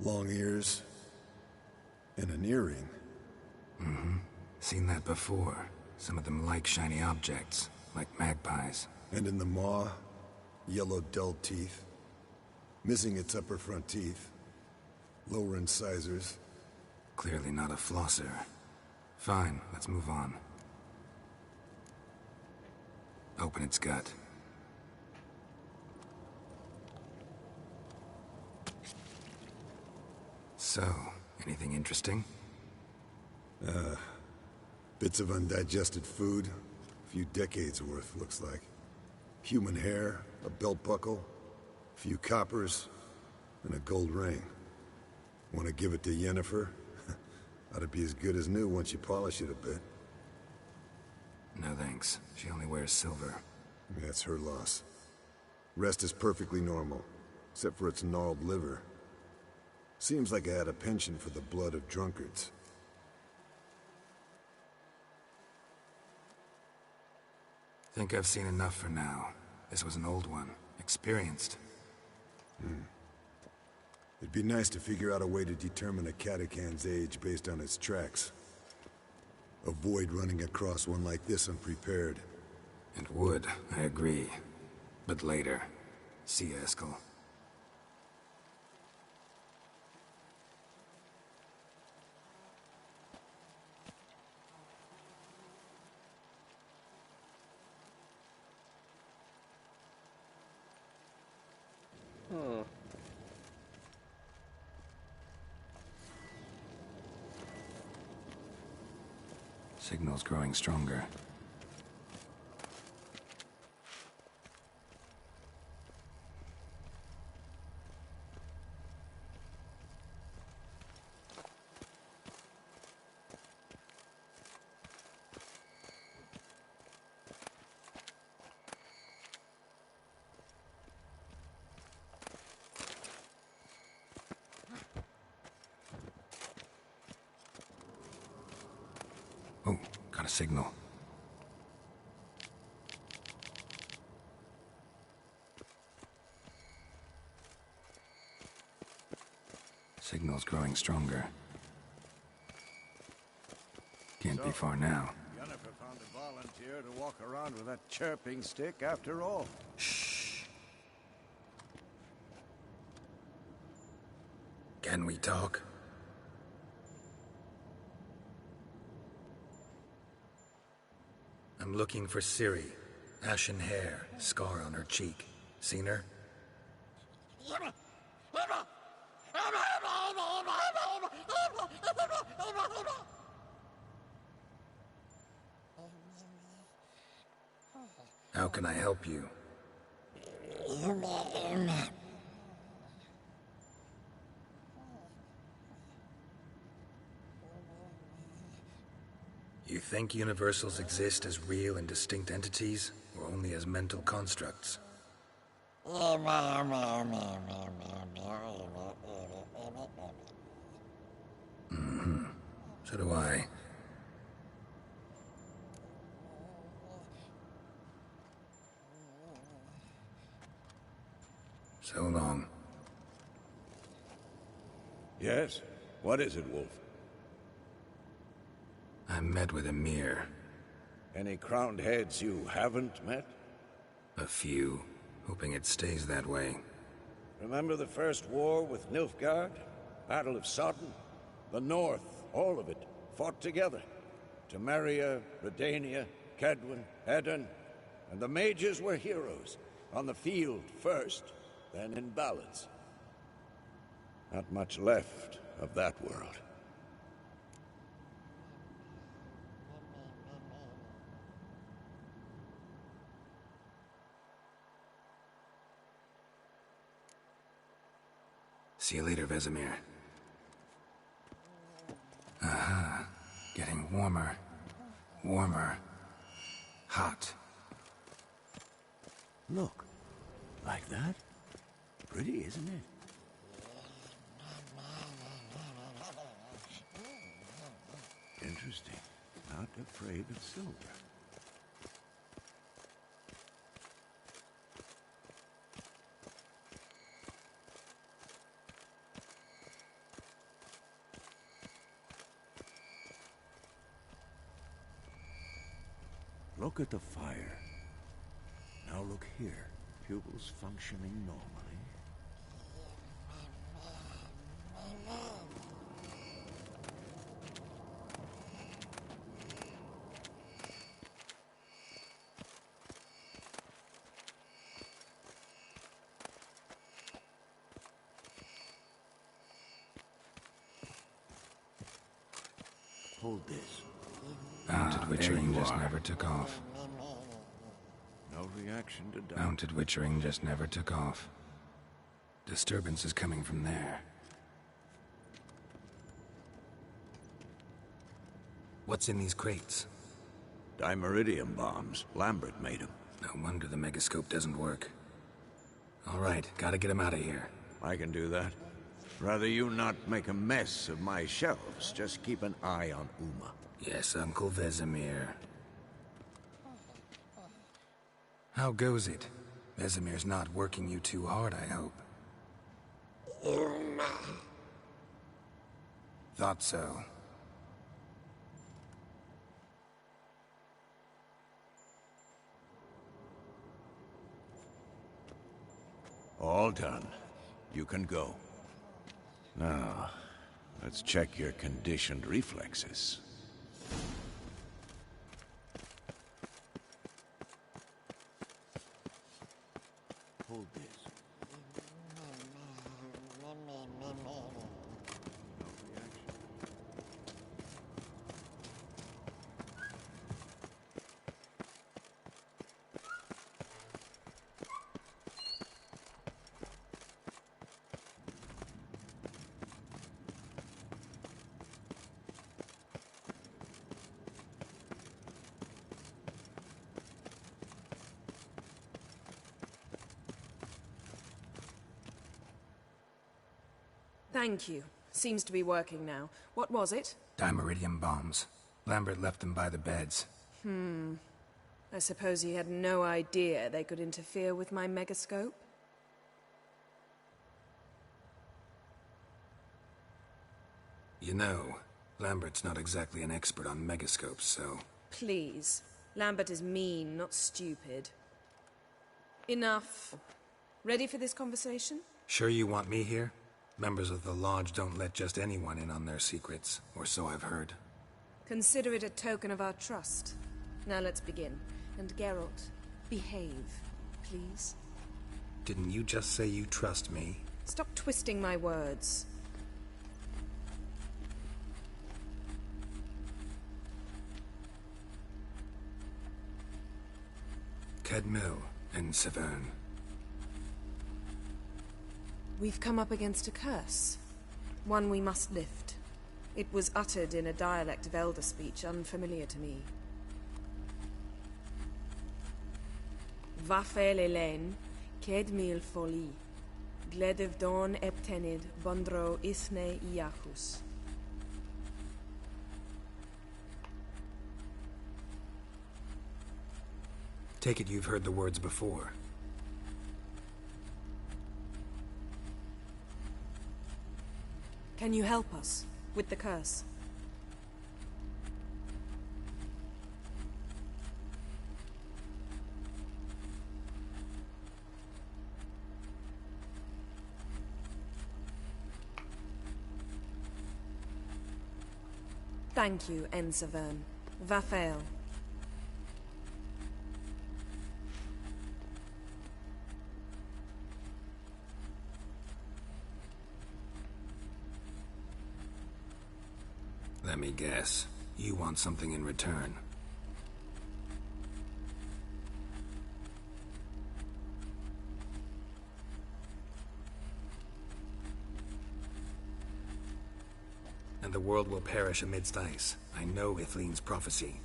Long ears, and an earring. Mm-hmm. Seen that before. Some of them like shiny objects, like magpies. And in the maw, yellow dull teeth. Missing its upper front teeth. Lower incisors. Clearly not a flosser. Fine, let's move on. Open its gut. So, anything interesting? Bits of undigested food. A few decades worth, looks like. Human hair, a belt buckle, a few coppers, and a gold ring. Want to give it to Yennefer? Ought to be as good as new once you polish it a bit. No thanks. She only wears silver. That's her loss. Rest is perfectly normal, except for its gnarled liver. Seems like I had a penchant for the blood of drunkards. Think I've seen enough for now. This was an old one. Experienced. It'd be nice to figure out a way to determine a catacan's age based on its tracks. Avoid running across one like this unprepared. It would, I agree. But later. See you, Eskel. Signal's growing stronger. Oh, got a signal. Signal's growing stronger. Can't be far now. Yennefer found a volunteer to walk around with that chirping stick after all. Shh. Can we talk? I'm looking for Ciri. Ashen hair, scar on her cheek. Seen her? How can I help you? You think universals exist as real and distinct entities, or only as mental constructs? Mm-hmm. So do I. So long. Yes? What is it, Wolf? I met with Emir. Any crowned heads you haven't met? A few. Hoping it stays that way. Remember the first war with Nilfgaard? Battle of Sodden? The North, all of it, fought together. Temeria, Redania, Kedwen, Edirn, and the mages were heroes. On the field first, then in ballads. Not much left of that world. See you later, Vesemir. Aha. Getting warmer. Warmer. Hot. Look. Like that? Pretty, isn't it? Interesting. Not afraid of silver. Look at the fire. Now look here. Pupils functioning normally. Hold this. Mounted witchering just never took off. No reaction to doubt. Mounted witchering just never took off. Disturbance is coming from there. What's in these crates? Dimeridium bombs. Lambert made them. No wonder the megascope doesn't work. All right, gotta get him out of here. I can do that. Rather you not make a mess of my shelves. Just keep an eye on Uma. Yes, Uncle Vesemir. How goes it? Vesemir's not working you too hard, I hope. Uma. Thought so. All done. You can go. Now, let's check your conditioned reflexes. Hold this. Thank you. Seems to be working now. What was it? Dimeridium bombs. Lambert left them by the beds. I suppose he had no idea they could interfere with my megascope? You know, Lambert's not exactly an expert on megascopes, so... Please. Lambert is mean, not stupid. Enough. Ready for this conversation? Sure you want me here? Members of the Lodge don't let just anyone in on their secrets, or so I've heard. Consider it a token of our trust. Now let's begin. And Geralt, behave, please. Didn't you just say you trust me? Stop twisting my words. Kedmil and Severn. We've come up against a curse. One we must lift. It was uttered in a dialect of Elder speech unfamiliar to me. Vafel Elaine, Kedmil Foli, Gledev Dawn Eptenid, Bondro Isne Iachus. Take it you've heard the words before. Can you help us with the curse? Thank you, Severn. Vafael. Let me guess. You want something in return. And the world will perish amidst ice. I know Ithleen's prophecy.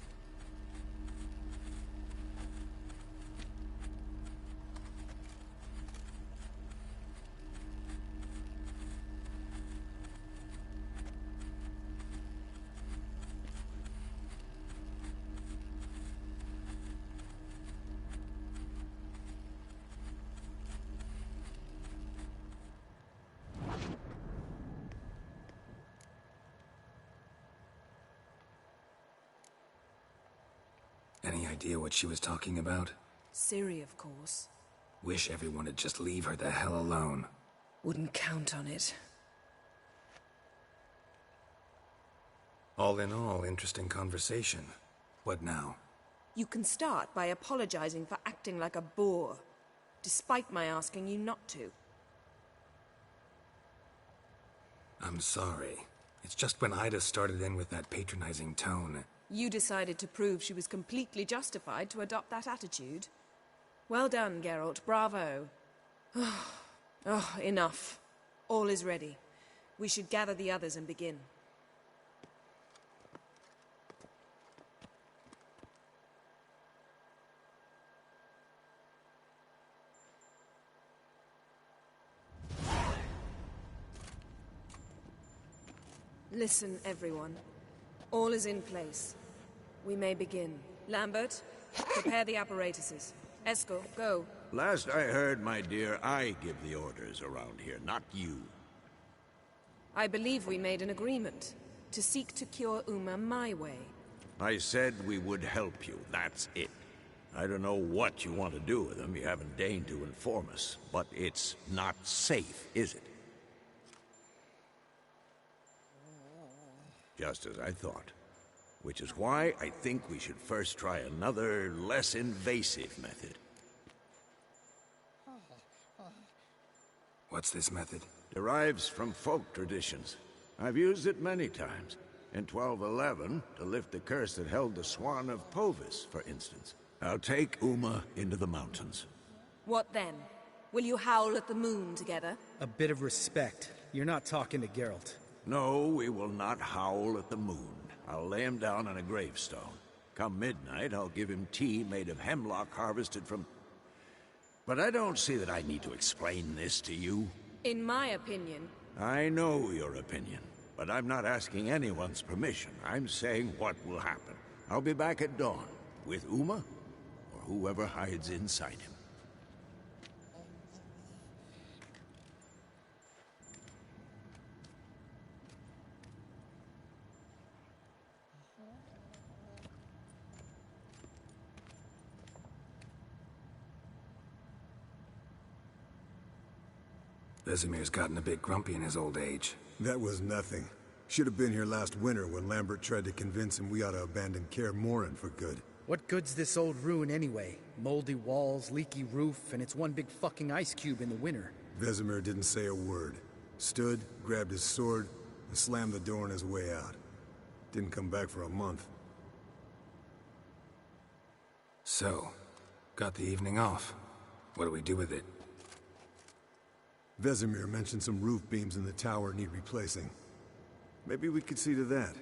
Any idea what she was talking about? Siri, of course. Wish everyone would just leave her the hell alone. Wouldn't count on it. All in all, interesting conversation. What now? You can start by apologizing for acting like a boor, despite my asking you not to. I'm sorry. It's just when Ida started in with that patronizing tone. You decided to prove she was completely justified to adopt that attitude. Well done, Geralt. Bravo. Oh, enough. All is ready. We should gather the others and begin. Listen, everyone. All is in place. We may begin. Lambert, prepare the apparatuses. Eskel, go. Last I heard, my dear, I give the orders around here, not you. I believe we made an agreement to seek to cure Uma my way. I said we would help you, that's it. I don't know what you want to do with them, you haven't deigned to inform us. But it's not safe, is it? Just as I thought. Which is why I think we should first try another, less invasive method. What's this method? Derives from folk traditions. I've used it many times. In 1211, to lift the curse that held the Swan of Povis, for instance. I'll take Uma into the mountains. What then? Will you howl at the moon together? A bit of respect. You're not talking to Geralt. No, we will not howl at the moon. I'll lay him down on a gravestone. Come midnight, I'll give him tea made of hemlock harvested from... But I don't see that I need to explain this to you. In my opinion... I know your opinion, but I'm not asking anyone's permission. I'm saying what will happen. I'll be back at dawn, with Uma, or whoever hides inside him. Vesemir's gotten a bit grumpy in his old age. That was nothing. Should have been here last winter when Lambert tried to convince him we ought to abandon Kaer Morhen for good. What good's this old ruin anyway? Moldy walls, leaky roof, and it's one big fucking ice cube in the winter. Vesemir didn't say a word. Stood, grabbed his sword, and slammed the door on his way out. Didn't come back for a month. So, got the evening off. What do we do with it? Vesemir mentioned some roof beams in the tower need replacing. Maybe we could see to that.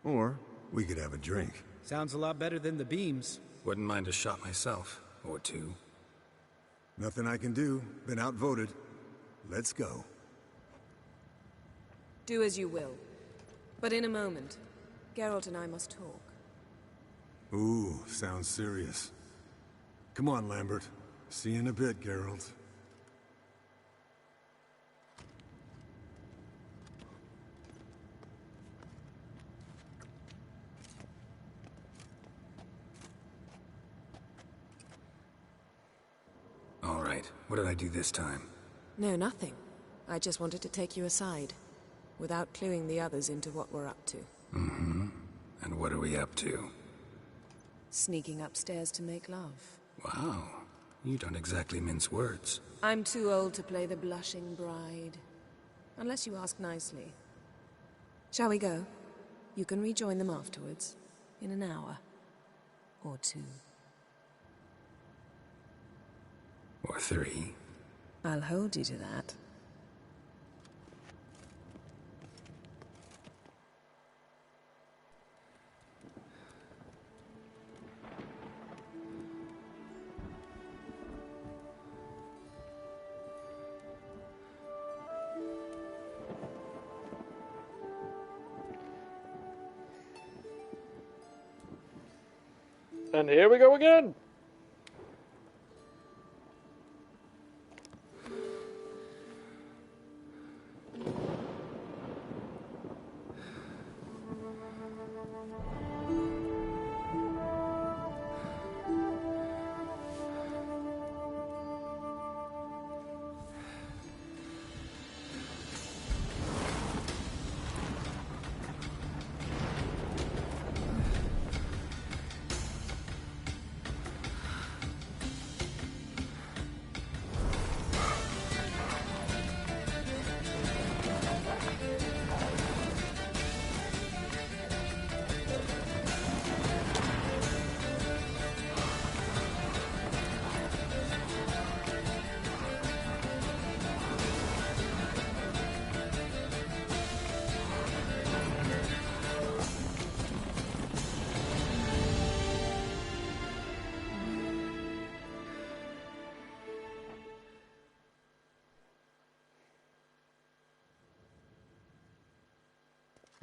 Or we could have a drink. Sounds a lot better than the beams. Wouldn't mind a shot myself, or two. Nothing I can do. Been outvoted. Let's go. Do as you will. But in a moment, Geralt and I must talk. Ooh, sounds serious. Come on, Lambert. See you in a bit, Geralt. All right, what did I do this time? No, nothing. I just wanted to take you aside, without cluing the others into what we're up to. Mm-hmm. And what are we up to? Sneaking upstairs to make love. Wow, you don't exactly mince words. I'm too old to play the blushing bride. Unless you ask nicely. Shall we go? You can rejoin them afterwards. In an hour. Or two. Or three. I'll hold you to that. And here we go again!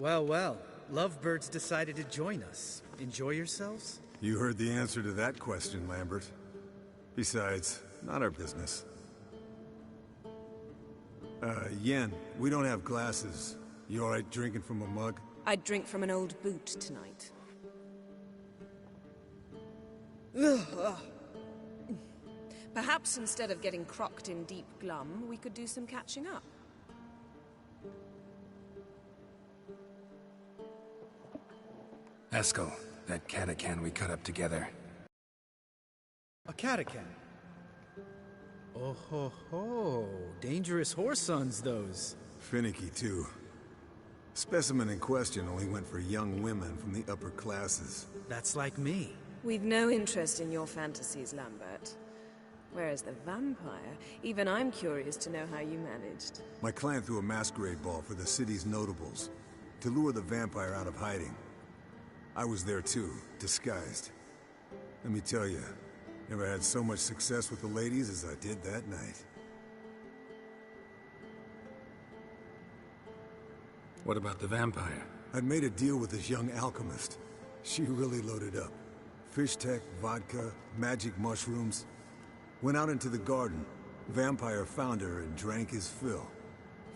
Well, well. Lovebirds decided to join us. Enjoy yourselves? You heard the answer to that question, Lambert. Besides, not our business. Yen, we don't have glasses. You alright drinking from a mug? I'd drink from an old boot tonight. Perhaps instead of getting crocked in deep glum, we could do some catching up. Eskel, that catacan we cut up together. A catacan? Oh ho ho. Dangerous whoresons, those. Finicky, too. Specimen in question only went for young women from the upper classes. That's like me. We've no interest in your fantasies, Lambert. Whereas the vampire, even I'm curious to know how you managed. My client threw a masquerade ball for the city's notables, to lure the vampire out of hiding. I was there too, disguised. Let me tell you, never had so much success with the ladies as I did that night. What about the vampire? I'd made a deal with this young alchemist. She really loaded up. Fish tech, vodka, magic mushrooms. Went out into the garden. Vampire found her and drank his fill.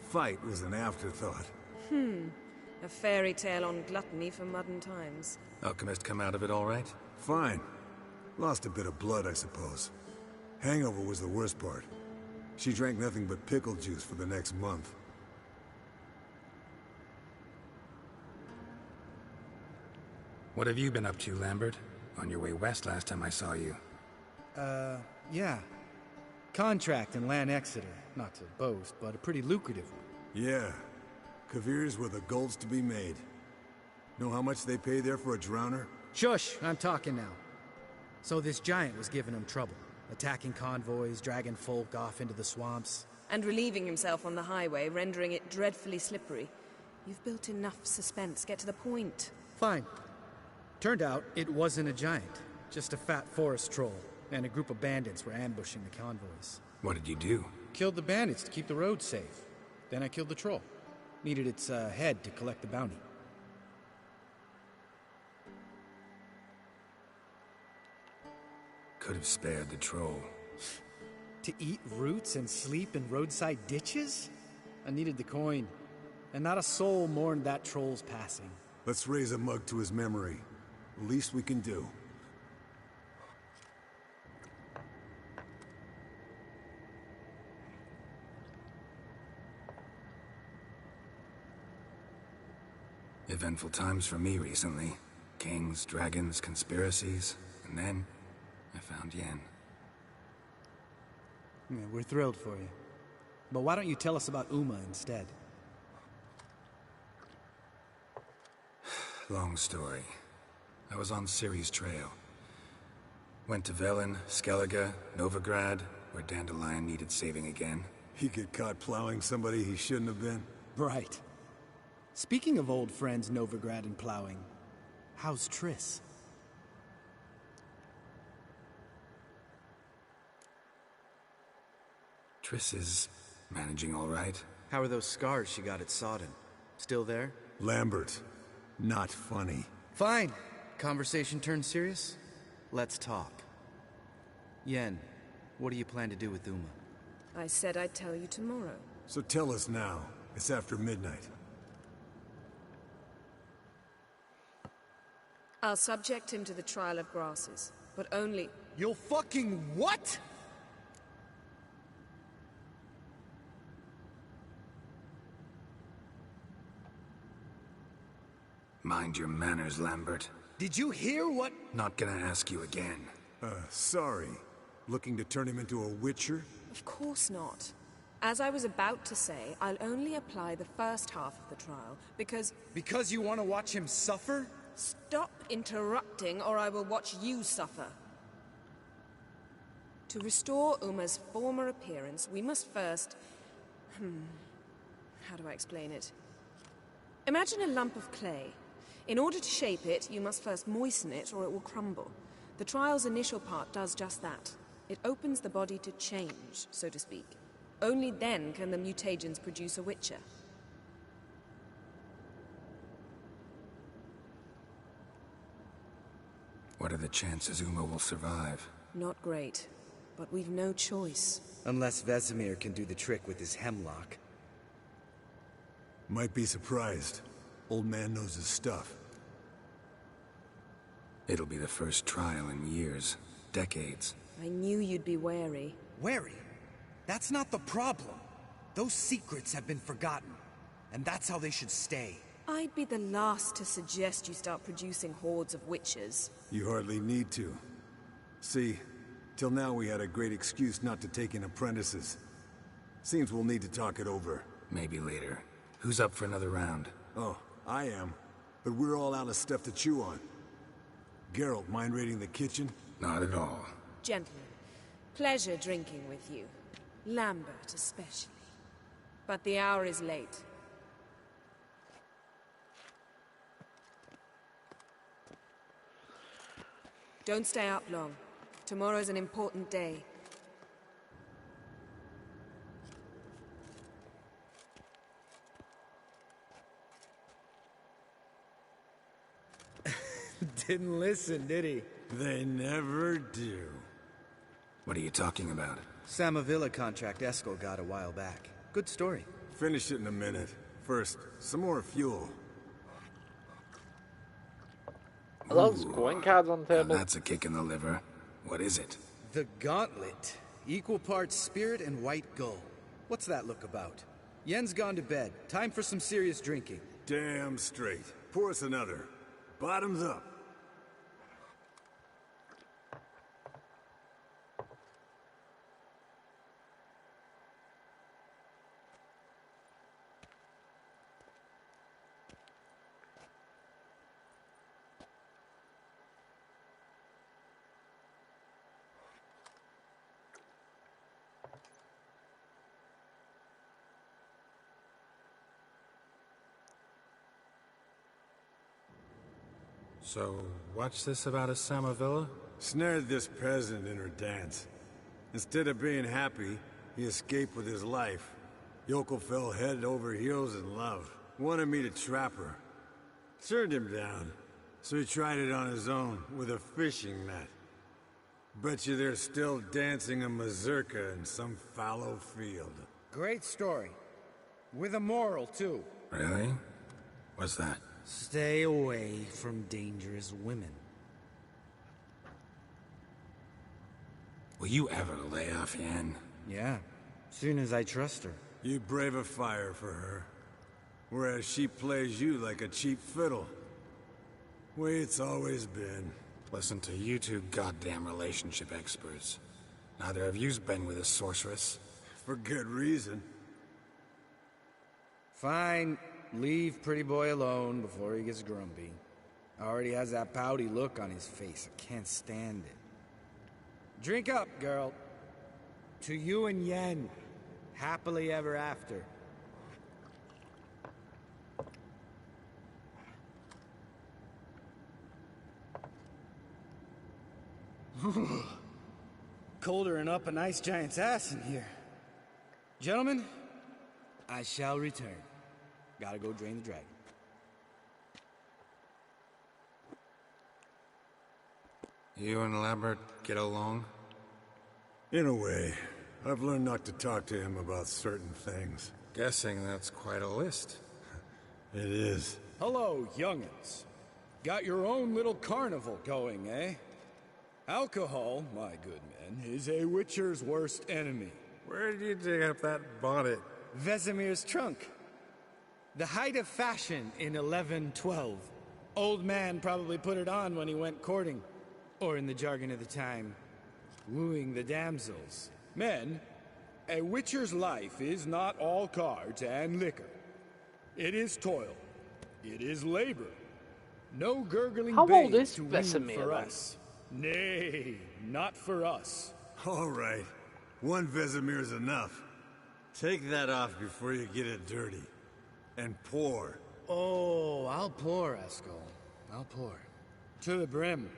Fight was an afterthought. A fairy tale on gluttony for modern times. Alchemist come out of it all right? Fine. Lost a bit of blood, I suppose. Hangover was the worst part. She drank nothing but pickle juice for the next month. What have you been up to, Lambert? On your way west last time I saw you. Yeah. Contract in Lan Exeter. Not to boast, but a pretty lucrative one. Yeah. Kavir's were the gold's to be made. Know how much they pay there for a drowner? Shush! I'm talking now. So this giant was giving him trouble. Attacking convoys, dragging folk off into the swamps. And relieving himself on the highway, rendering it dreadfully slippery. You've built enough suspense. Get to the point. Fine. Turned out it wasn't a giant. Just a fat forest troll. And a group of bandits were ambushing the convoys. What did you do? Killed the bandits to keep the road safe. Then I killed the troll. Needed its head to collect the bounty. Could have spared the troll. To eat roots and sleep in roadside ditches? I needed the coin. And not a soul mourned that troll's passing. Let's raise a mug to his memory. The least we can do. Eventful times for me recently. Kings, dragons, conspiracies, and then I found Yen. Yeah, we're thrilled for you. But why don't you tell us about Uma instead? Long story. I was on Ciri's trail. Went to Velen, Skellige, Novigrad, where Dandelion needed saving again. He get caught plowing somebody he shouldn't have been? Right. Speaking of old friends Novigrad and plowing, how's Triss? Triss is managing all right. How are those scars she got at Sodden? Still there? Lambert. Not funny. Fine. Conversation turned serious? Let's talk. Yen, what do you plan to do with Uma? I said I'd tell you tomorrow. So tell us now. It's after midnight. I'll subject him to the trial of grasses, but only... You'll fucking what? Mind your manners, Lambert. Did you hear what? Not gonna ask you again. Sorry. Looking to turn him into a witcher? Of course not. As I was about to say, I'll only apply the first half of the trial, because... Because you want to watch him suffer? Stop interrupting, or I will watch you suffer. To restore Uma's former appearance, we must first... How do I explain it? Imagine a lump of clay. In order to shape it, you must first moisten it, or it will crumble. The trial's initial part does just that. It opens the body to change, so to speak. Only then can the mutagens produce a witcher. What are the chances Uma will survive? Not great, but we've no choice. Unless Vesemir can do the trick with his hemlock. Might be surprised. Old man knows his stuff. It'll be the first trial in years. Decades. I knew you'd be wary. Wary? That's not the problem. Those secrets have been forgotten, and that's how they should stay. I'd be the last to suggest you start producing hordes of witches. You hardly need to. See, till now we had a great excuse not to take in apprentices. Seems we'll need to talk it over. Maybe later. Who's up for another round? Oh, I am. But we're all out of stuff to chew on. Geralt, mind raiding the kitchen? Not at all. Gentlemen, pleasure drinking with you. Lambert especially. But the hour is late. Don't stay up long. Tomorrow's an important day. Didn't listen, did he? They never do. What are you talking about? Samavilla contract Eskel got a while back. Good story. Finish it in a minute. First, some more fuel. Are those coin cards on the Now table? that's a kick in the liver. What is it? The Gauntlet. Equal parts spirit and white gull. What's that look about? Yen's gone to bed. Time for some serious drinking. Damn straight. Pour us another. Bottoms up. So, what's this about a Samavilla? Snared this peasant in her dance. Instead of being happy, he escaped with his life. Yokel fell head over heels in love. Wanted me to trap her. Turned him down. So he tried it on his own, with a fishing net. Bet you they're still dancing a mazurka in some fallow field. Great story. With a moral, too. Really? What's that? Stay away from dangerous women. Will you ever lay off Yen? Yeah, soon as I trust her. You brave a fire for her. Whereas she plays you like a cheap fiddle. Way it's always been. Listen to you two goddamn relationship experts. Neither of you's been with a sorceress. For good reason. Fine. Leave pretty boy alone before he gets grumpy. Already has that pouty look on his face. I can't stand it. Drink up, girl. To you and Yen. Happily ever after. Colder and up a nice giant's ass in here. Gentlemen, I shall return. Gotta go drain the dragon. You and Lambert get along? In a way. I've learned not to talk to him about certain things. Guessing that's quite a list. It is. Hello, young'uns. Got your own little carnival going, eh? Alcohol, my good men, is a witcher's worst enemy. Where did you dig up that bonnet? Vesemir's trunk. The height of fashion in 1112. Old man probably put it on when he went courting. Or in the jargon of the time, wooing the damsels. Men, a witcher's life is not all cards and liquor. It is toil. It is labor. No gurgling How old babes is to wean Vesemir, for then? us. Nay, not for us. All right. One Vesemir's enough. Take that off before you get it dirty. And pour. Oh, I'll pour, Eskel. I'll pour. To the brim.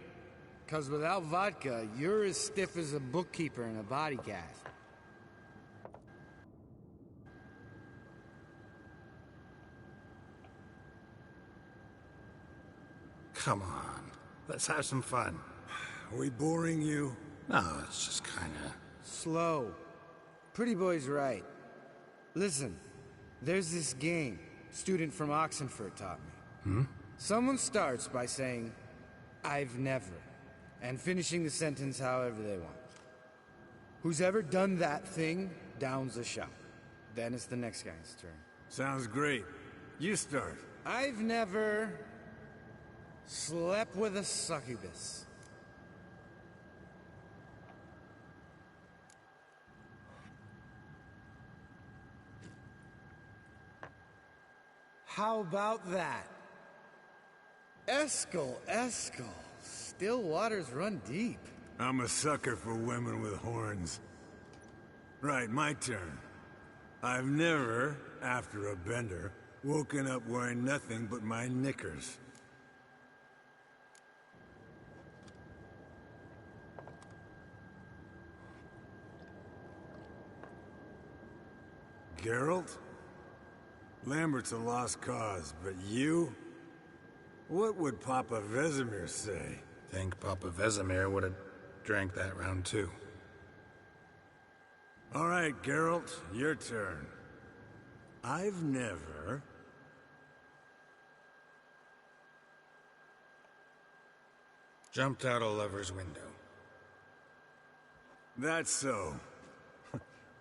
'Cause without vodka, you're as stiff as a bookkeeper in a body cast. Come on. Let's have some fun. Are we boring you? No, it's just kinda... Slow. Pretty boy's right. Listen, there's this game student from Oxenford taught me. Someone starts by saying, I've never, and finishing the sentence however they want. Who's ever done that thing downs a shot. Then it's the next guy's turn. Sounds great. You start. I've never slept with a succubus. How about that? Eskel, still waters run deep. I'm a sucker for women with horns. Right, my turn. I've never, after a bender, woken up wearing nothing but my knickers. Geralt? Lambert's a lost cause, but you? What would Papa Vesemir say? Think Papa Vesemir would have drank that round too. All right, Geralt, your turn. I've never... Jumped out a lover's window. That's so.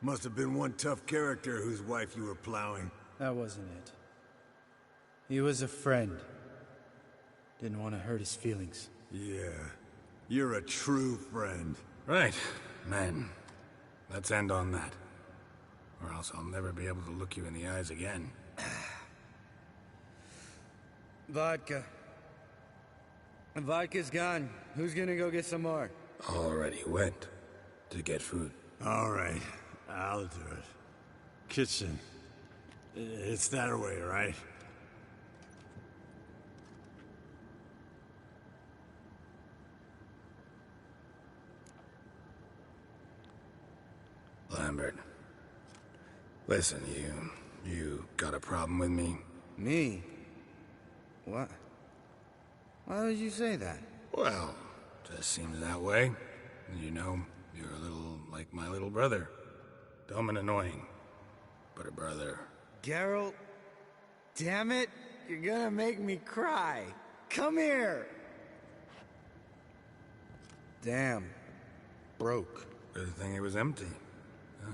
Must have been one tough character whose wife you were plowing. That wasn't it. He was a friend. Didn't want to hurt his feelings. Yeah. You're a true friend. Right. Men. Let's end on that. Or else I'll never be able to look you in the eyes again. Vodka. Vodka's gone. Who's gonna go get some more? Already went. To get food. All right. I'll do it. Kitchen. It's that way, right? Lambert. Listen, you got a problem with me? Me? What? Why would you say that? Well, just seems that way. You know, you're a little like my little brother. Dumb and annoying, but a brother. Geralt, damn it, you're gonna make me cry. Come here. Damn. Broke. Good thing it was empty. Huh?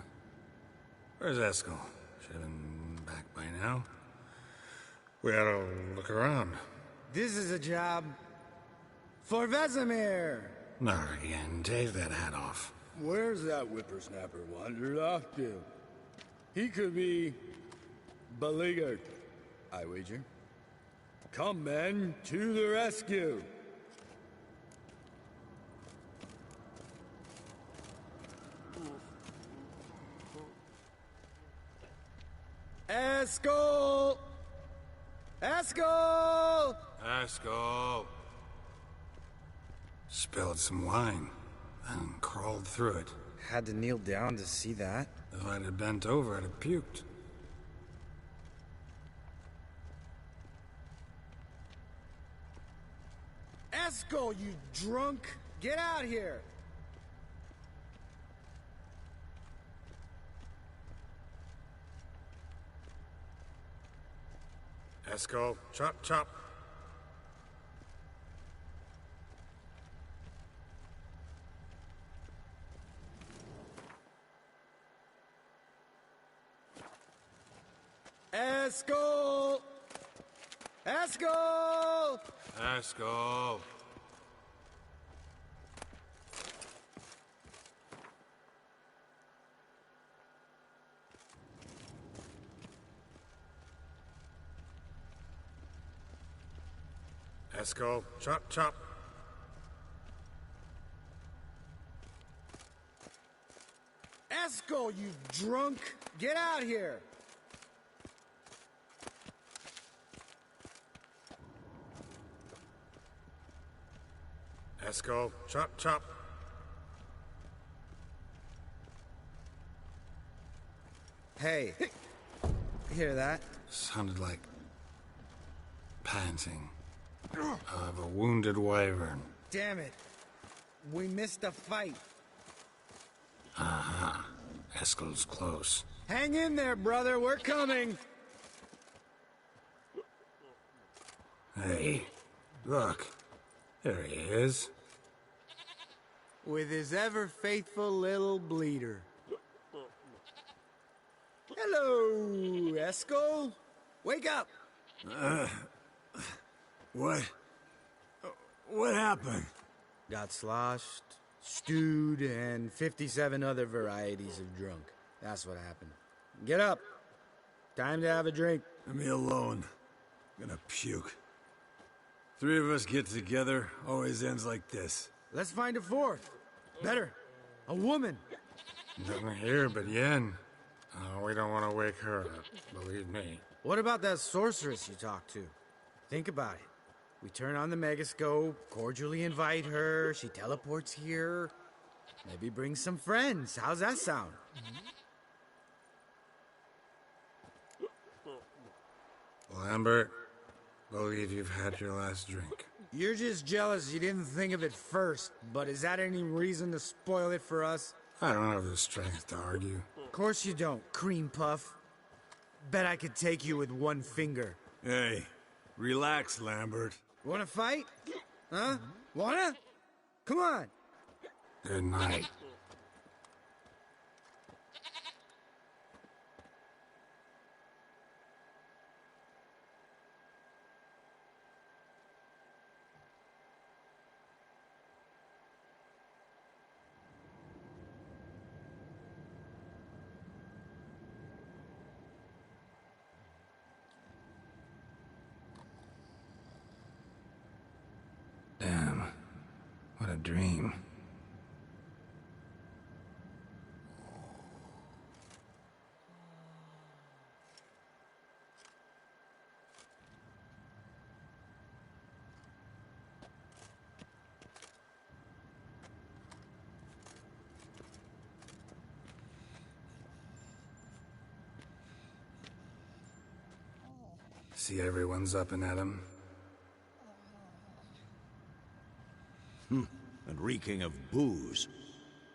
Where's Eskel? Should have been back by now. We ought to look around. This is a job for Vesemir. Not again. Take that hat off. Where's that whippersnapper wandered off to? He could be beleaguered, I wager. Come, men, to the rescue! Eskel! Eskel! Eskel! Spilled some wine, then crawled through it. Had to kneel down to see that. If I'd have bent over, I'd have puked. Eskel, you drunk! Get out here! Eskel, chop, chop. Escol! Escol! Escol! Escol, chop, chop. Escol, you drunk! Get out here! Escol, chop, chop. Hey, hear that? Sounded like panting of a wounded wyvern. Damn it. We missed a fight. Aha. Escol's close. Hang in there, brother. We're coming. Hey, look. There he is. With his ever-faithful little bleeder. Hello, Escol. Wake up. What? What happened? Got sloshed, stewed, and 57 other varieties of drunk. That's what happened. Get up. Time to have a drink. Leave me alone. I'm gonna puke. Three of us get together, always ends like this. Let's find a fourth. Better. A woman. Nothing here but Yen. Oh, we don't want to wake her up, believe me. What about that sorceress you talked to? Think about it. We turn on the megascope, cordially invite her, she teleports here. Maybe bring some friends. How's that sound? Lambert, believe you've had your last drink. You're just jealous you didn't think of it first, but is that any reason to spoil it for us? I don't have the strength to argue. Of course you don't, cream puff. Bet I could take you with one finger. Hey, relax, Lambert. Wanna fight? Huh? Wanna? Come on. Good night. Damn. What a dream. See everyone's up and at 'em. And reeking of booze.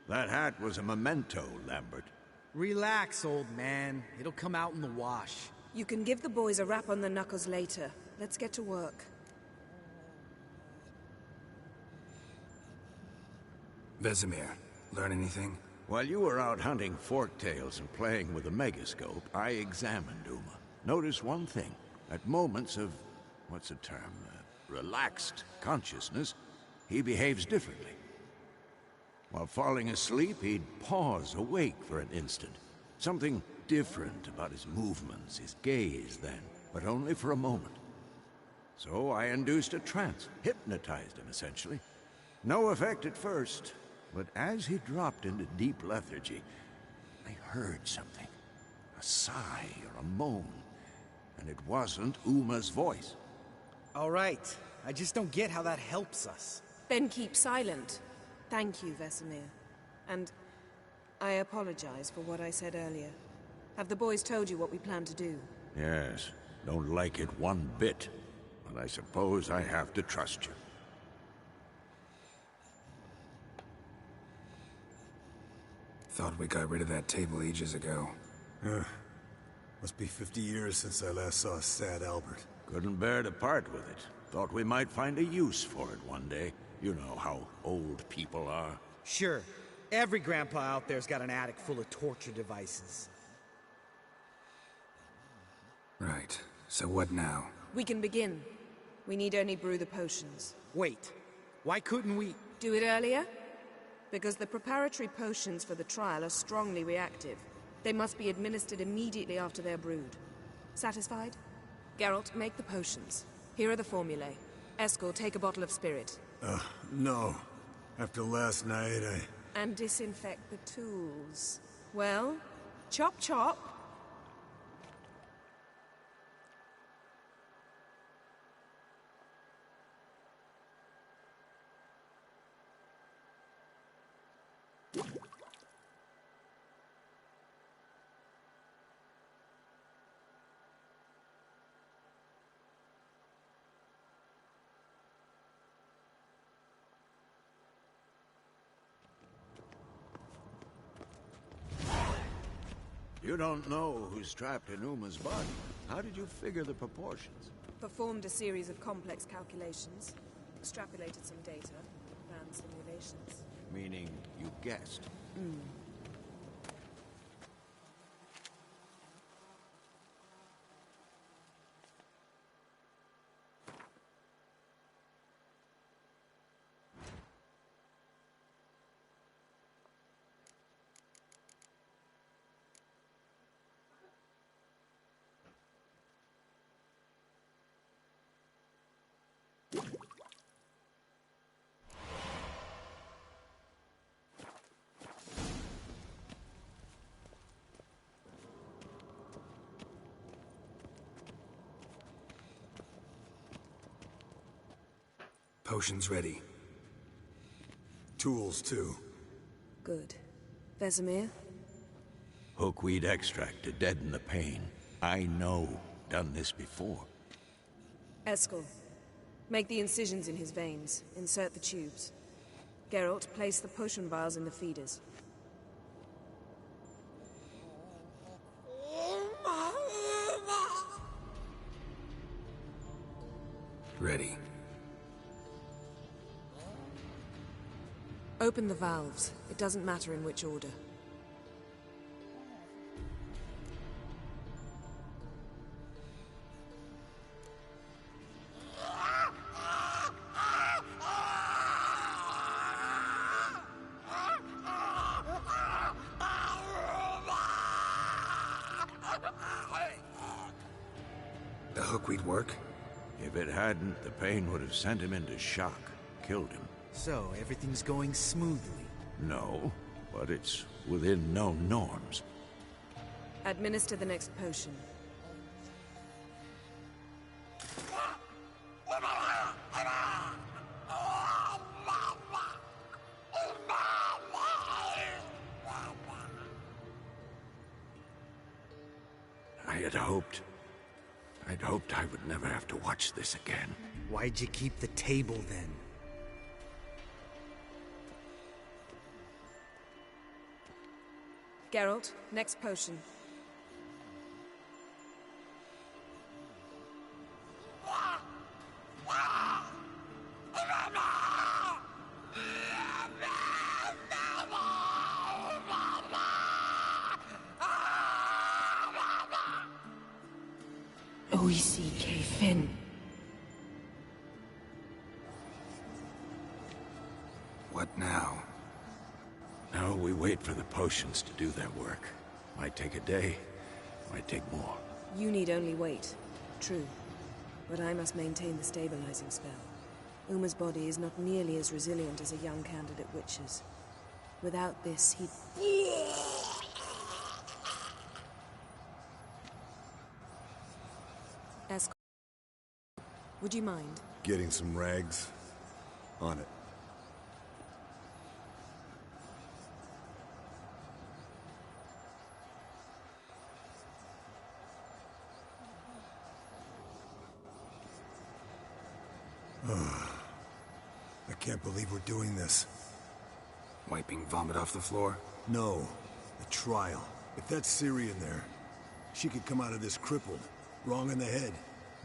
That hat was a memento, Lambert. Relax, old man. It'll come out in the wash. You can give the boys a rap on the knuckles later. Let's get to work. Vesemir, learn anything? While you were out hunting forktails and playing with the megascope, I examined Uma. Notice one thing. At moments of, what's the term, relaxed consciousness, he behaves differently. While falling asleep, he'd pause awake for an instant. Something different about his movements, his gaze then, but only for a moment. So I induced a trance, hypnotized him essentially. No effect at first, but as he dropped into deep lethargy, I heard something. A sigh or a moan. And it wasn't Uma's voice. All right. I just don't get how that helps us. Then keep silent. Thank you, Vesemir. And I apologize for what I said earlier. Have the boys told you what we plan to do? Yes. Don't like it one bit. But I suppose I have to trust you. Thought we got rid of that table ages ago. Must be 50 years since I last saw sad Albert. Couldn't bear to part with it. Thought we might find a use for it one day. You know how old people are. Sure. Every grandpa out there's got an attic full of torture devices. Right. So what now? We can begin. We need only brew the potions. Wait. Why couldn't we... Do it earlier? Because the preparatory potions for the trial are strongly reactive. They must be administered immediately after they're brewed. Satisfied? Geralt, make the potions. Here are the formulae. Eskel, take a bottle of spirit. No. After last night, And disinfect the tools. Well, chop chop. You don't know who's trapped in Uma's body. How did you figure the proportions? Performed a series of complex calculations. Extrapolated some data. Ran simulations. Meaning you guessed. Potions ready. Tools, too. Good. Vesemir? Hookweed extract to deaden the pain. I know. Done this before. Eskel. Make the incisions in his veins. Insert the tubes. Geralt, place the potion vials in the feeders. Ready. Open the valves. It doesn't matter in which order. The hookweed work? If it hadn't, the pain would have sent him into shock. Killed him. So, everything's going smoothly. No, but it's within known norms. Administer the next potion. I'd hoped I would never have to watch this again. Why'd you keep the table, then? Geralt, next potion. O-E-C-K Finn. What now? Now we wait for the potions to do their work. Might take a day, might take more. You need only wait. True. But I must maintain the stabilizing spell. Uma's body is not nearly as resilient as a young candidate witch's. Without this, he'd... Eskel, would you mind? Getting some rags? On it. I can't believe we're doing this. Wiping vomit off the floor? No. The trial. If that's Ciri in there, she could come out of this crippled, wrong in the head,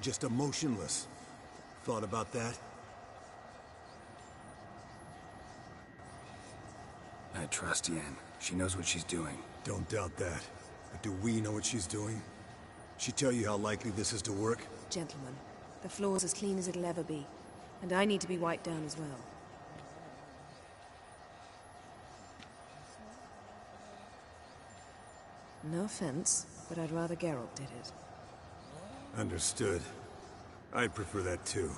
just emotionless. Thought about that? I trust Yen. She knows what she's doing. Don't doubt that. But do we know what she's doing? She tell you how likely this is to work? Gentlemen, the floor's as clean as it'll ever be. And I need to be wiped down as well. No offense, but I'd rather Geralt did it. Understood. I'd prefer that too.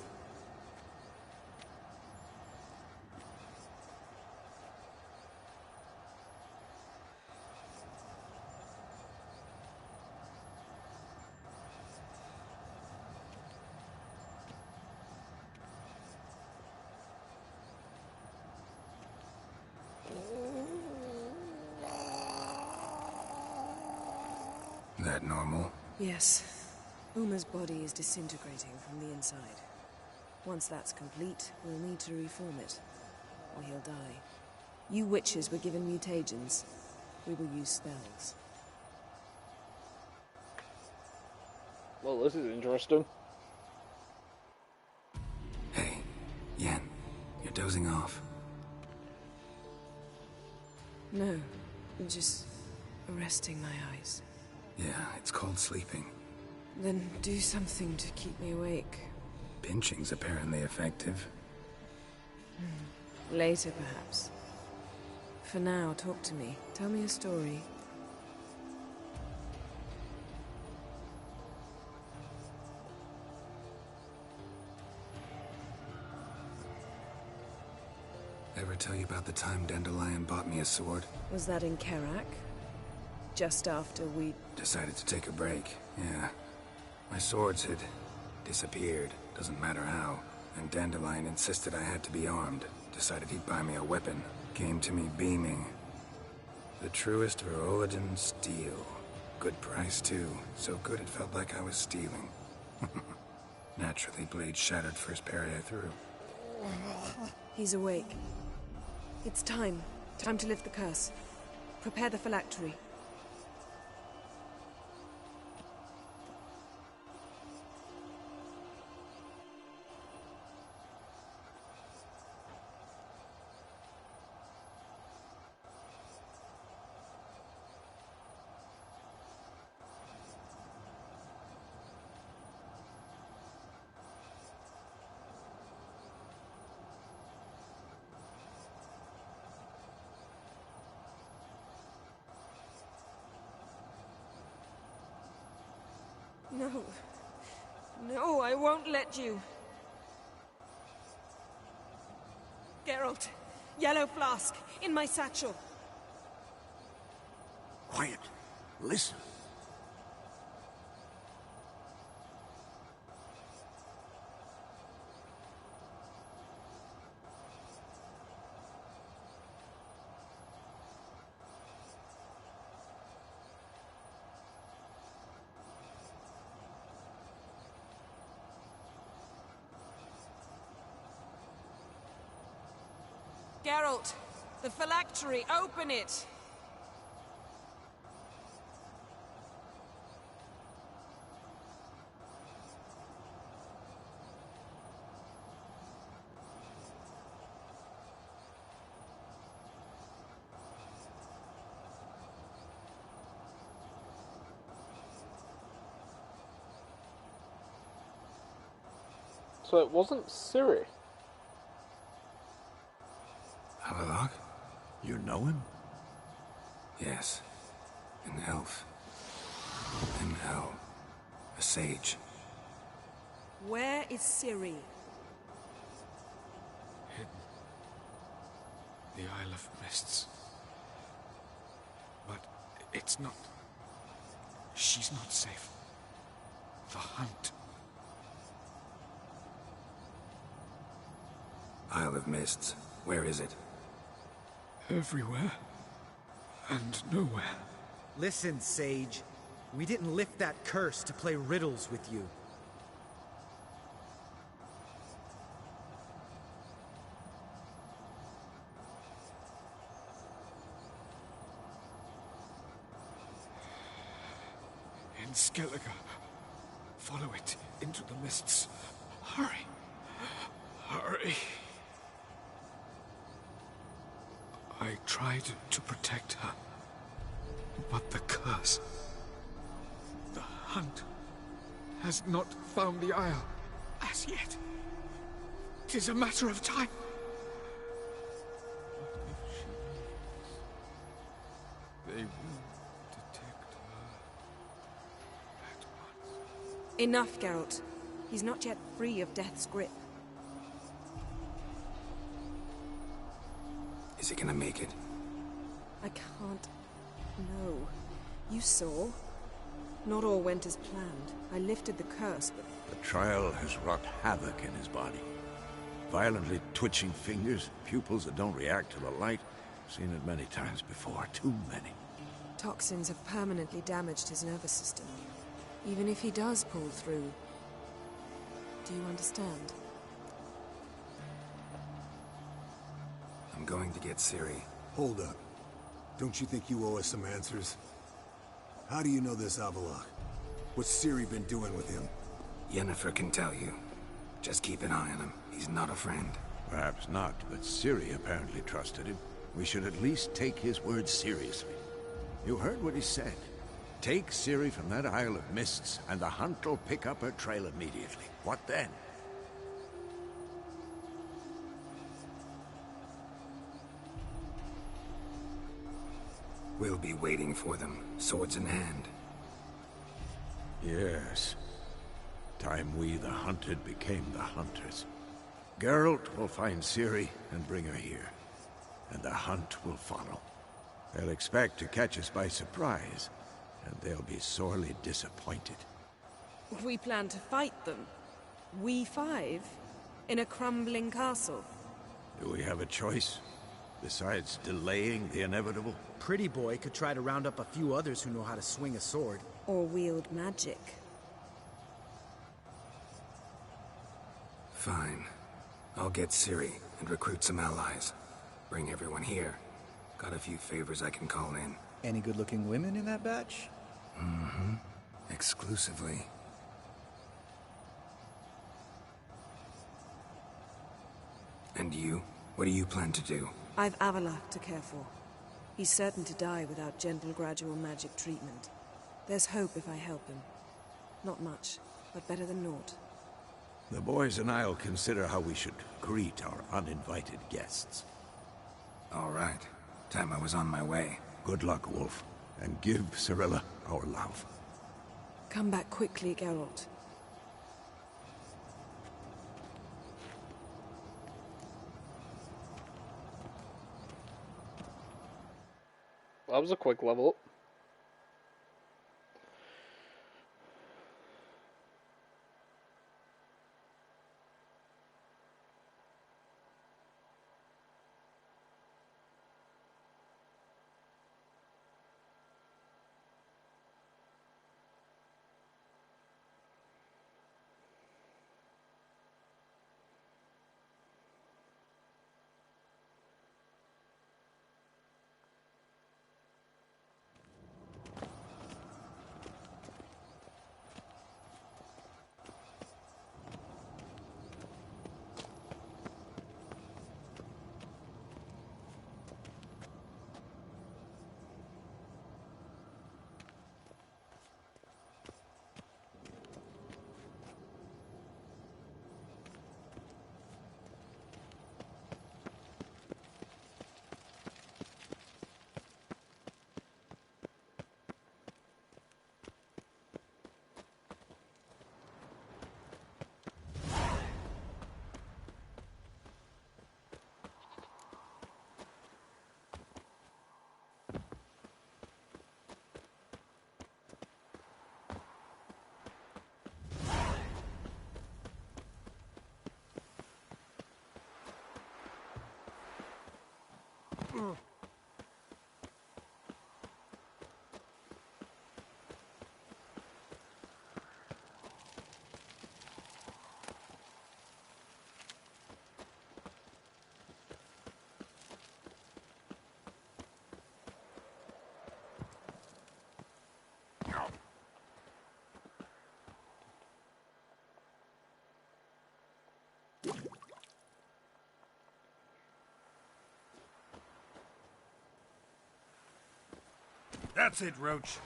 That normal? Yes. Uma's body is disintegrating from the inside. Once that's complete, we'll need to reform it, or he'll die. You witches were given mutagens. We will use spells. Well, this is interesting. Hey, Yen, you're dozing off. No, I'm just resting my eyes. Yeah, it's called sleeping. Then do something to keep me awake. Pinching's apparently effective. Later, perhaps. For now, talk to me. Tell me a story. Ever tell you about the time Dandelion bought me a sword? Was that in Karak? Just after we... Decided to take a break, yeah. My swords had disappeared, doesn't matter how. And Dandelion insisted I had to be armed. Decided he'd buy me a weapon. Came to me beaming. The truest Veroligan steel. Good price, too. So good it felt like I was stealing. Naturally, blade shattered first parry I threw. He's awake. It's time. Time to lift the curse. Prepare the phylactery. No. No, I won't let you. Geralt, yellow flask, in my satchel. Quiet. Listen. Geralt, the phylactery, open it! So it wasn't Ciri. Avalok? You know him? Yes. An elf. An elf. A sage. Where is Ciri? Hidden. The Isle of Mists. But it's not... She's not safe. The hunt. Isle of Mists. Where is it? Everywhere. And nowhere. Listen, Sage. We didn't lift that curse to play riddles with you. In Skellige. Follow it into the mists. Hurry. Hurry. I tried to protect her. But the curse... The hunt has not found the Isle as yet. 'Tis a matter of time. What if she leaves? They will detect her at once. Enough, Geralt. He's not yet free of death's grip. Is he gonna make it? I can't. No. You saw. Not all went as planned. I lifted the curse, but... The trial has wrought havoc in his body. Violently twitching fingers, pupils that don't react to the light. Seen it many times before, too many. Toxins have permanently damaged his nervous system. Even if he does pull through. Do you understand? I'm going to get Ciri. Hold up. Don't you think you owe us some answers? How do you know this Avallac'h? What's Ciri been doing with him? Yennefer can tell you. Just keep an eye on him. He's not a friend. Perhaps not, but Ciri apparently trusted him. We should at least take his words seriously. You heard what he said. Take Ciri from that Isle of Mists, and the hunt will pick up her trail immediately. What then? We'll be waiting for them, swords in hand. Yes. Time we, the hunted, became the hunters. Geralt will find Ciri and bring her here. And the hunt will follow. They'll expect to catch us by surprise, and they'll be sorely disappointed. We plan to fight them. We five? In a crumbling castle? Do we have a choice? Besides delaying the inevitable? Pretty Boy could try to round up a few others who know how to swing a sword. Or wield magic. Fine. I'll get Ciri and recruit some allies. Bring everyone here. Got a few favors I can call in. Any good-looking women in that batch? Mm-hmm. Exclusively. And you? What do you plan to do? I've Avallac'h to care for. He's certain to die without gentle, gradual magic treatment. There's hope if I help him. Not much, but better than naught. The boys and I'll consider how we should greet our uninvited guests. All right. Time I was on my way. Good luck, Wolf. And give Cirilla our love. Come back quickly, Geralt. That was a quick level up. That's it, Roach.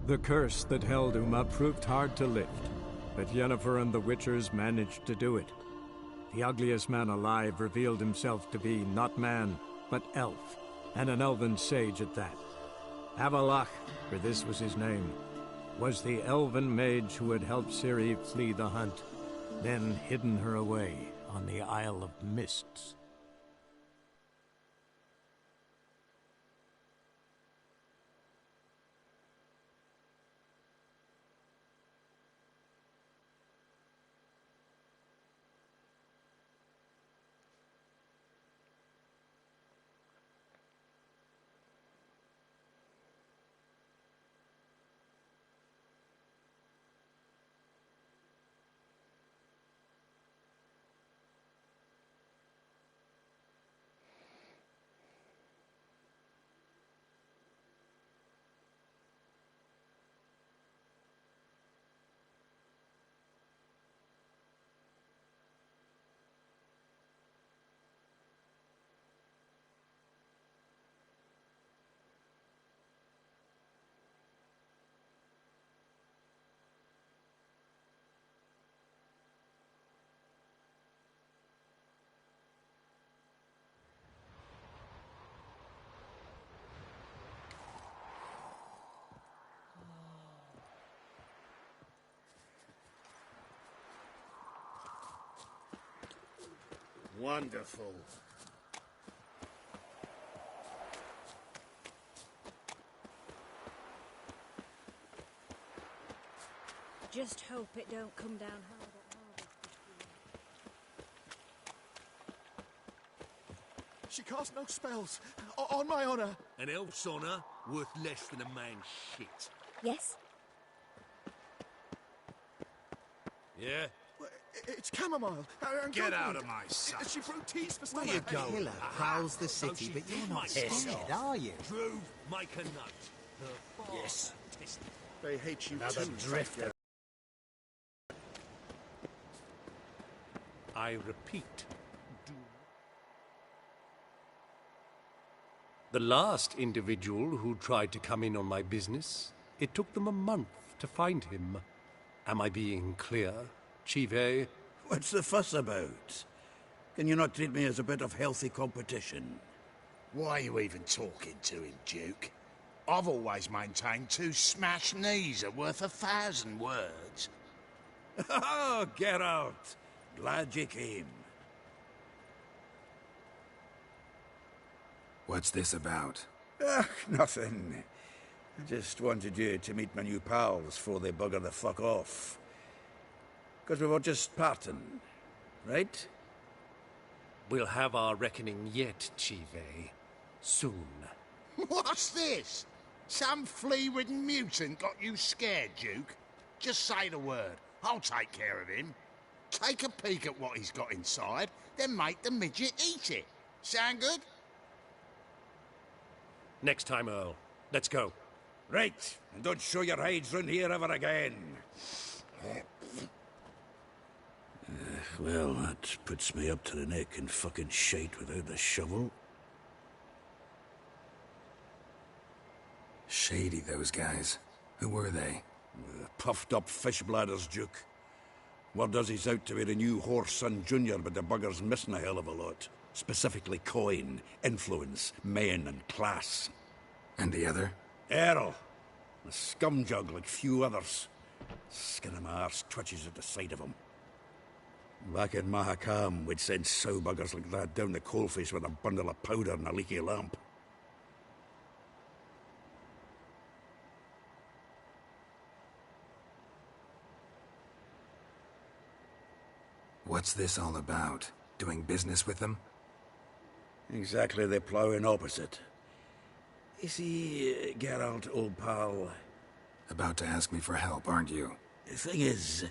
The curse that held Uma proved hard to lift, but Yennefer and the Witchers managed to do it. The ugliest man alive revealed himself to be not man, but elf, and an elven sage at that. Avalach, for this was his name, was the elven mage who had helped Ciri flee the hunt, then hidden her away on the Isle of Mists. Wonderful. Just hope it don't come down hard at harvest. She cast no spells. On my honor. An elf's honor worth less than a man's shit. Yes? Yeah? It's chamomile. Get out of my sight. She brewed teas for Where stomach. you going? Killer prowls the city, but you're not scared, are you? Drew, make a note. Yes. They hate you Another too. drifter. I repeat. The last individual who tried to come in on my business, it took them a month to find him. Am I being clear, Chive? What's the fuss about? Can you not treat me as a bit of healthy competition? Why are you even talking to him, Duke? I've always maintained 2 smashed knees are worth 1,000 words. Oh, Geralt! Glad you came. What's this about? Nothing. I just wanted you to meet my new pals before they bugger the fuck off. Because we were just parting, right? We'll have our reckoning yet, Chive. Soon. What's this? Some flea-ridden mutant got you scared, Duke? Just say the word. I'll take care of him. Take a peek at what he's got inside, then make the midget eat it. Sound good? Next time, Earl. Let's go. Right, and don't show your hides round here ever again. Well, that puts me up to the neck in fucking shite without the shovel. Shady, those guys. Who were they? Puffed up fish bladders, Duke. Word does he's out to be the new Whoreson Jr., but the bugger's missing a hell of a lot. Specifically coin, influence, men, and class. And the other? Errol. A scumjug like few others. Skin of my arse twitches at the sight of him. Back in Mahakam, we'd send sow buggers like that down the coalface with a bundle of powder and a leaky lamp. What's this all about? Doing business with them? Exactly the ploughing opposite. You see, Geralt, old pal... About to ask me for help, aren't you? The thing is,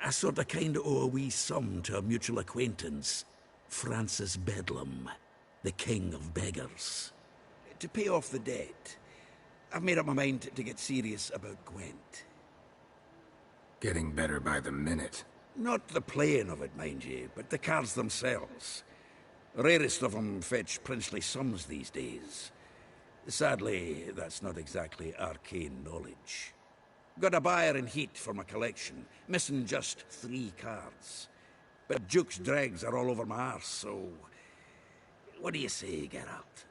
I sort of kinda owe a wee sum to a mutual acquaintance. Francis Bedlam, the king of beggars. To pay off the debt, I've made up my mind to get serious about Gwent. Getting better by the minute. Not the playing of it, mind you, but the cards themselves. Rarest of them fetch princely sums these days. Sadly, that's not exactly arcane knowledge. Got a buyer in heat for my collection, missing just 3 cards. But Duke's dregs are all over my arse, so... What do you say, Geralt?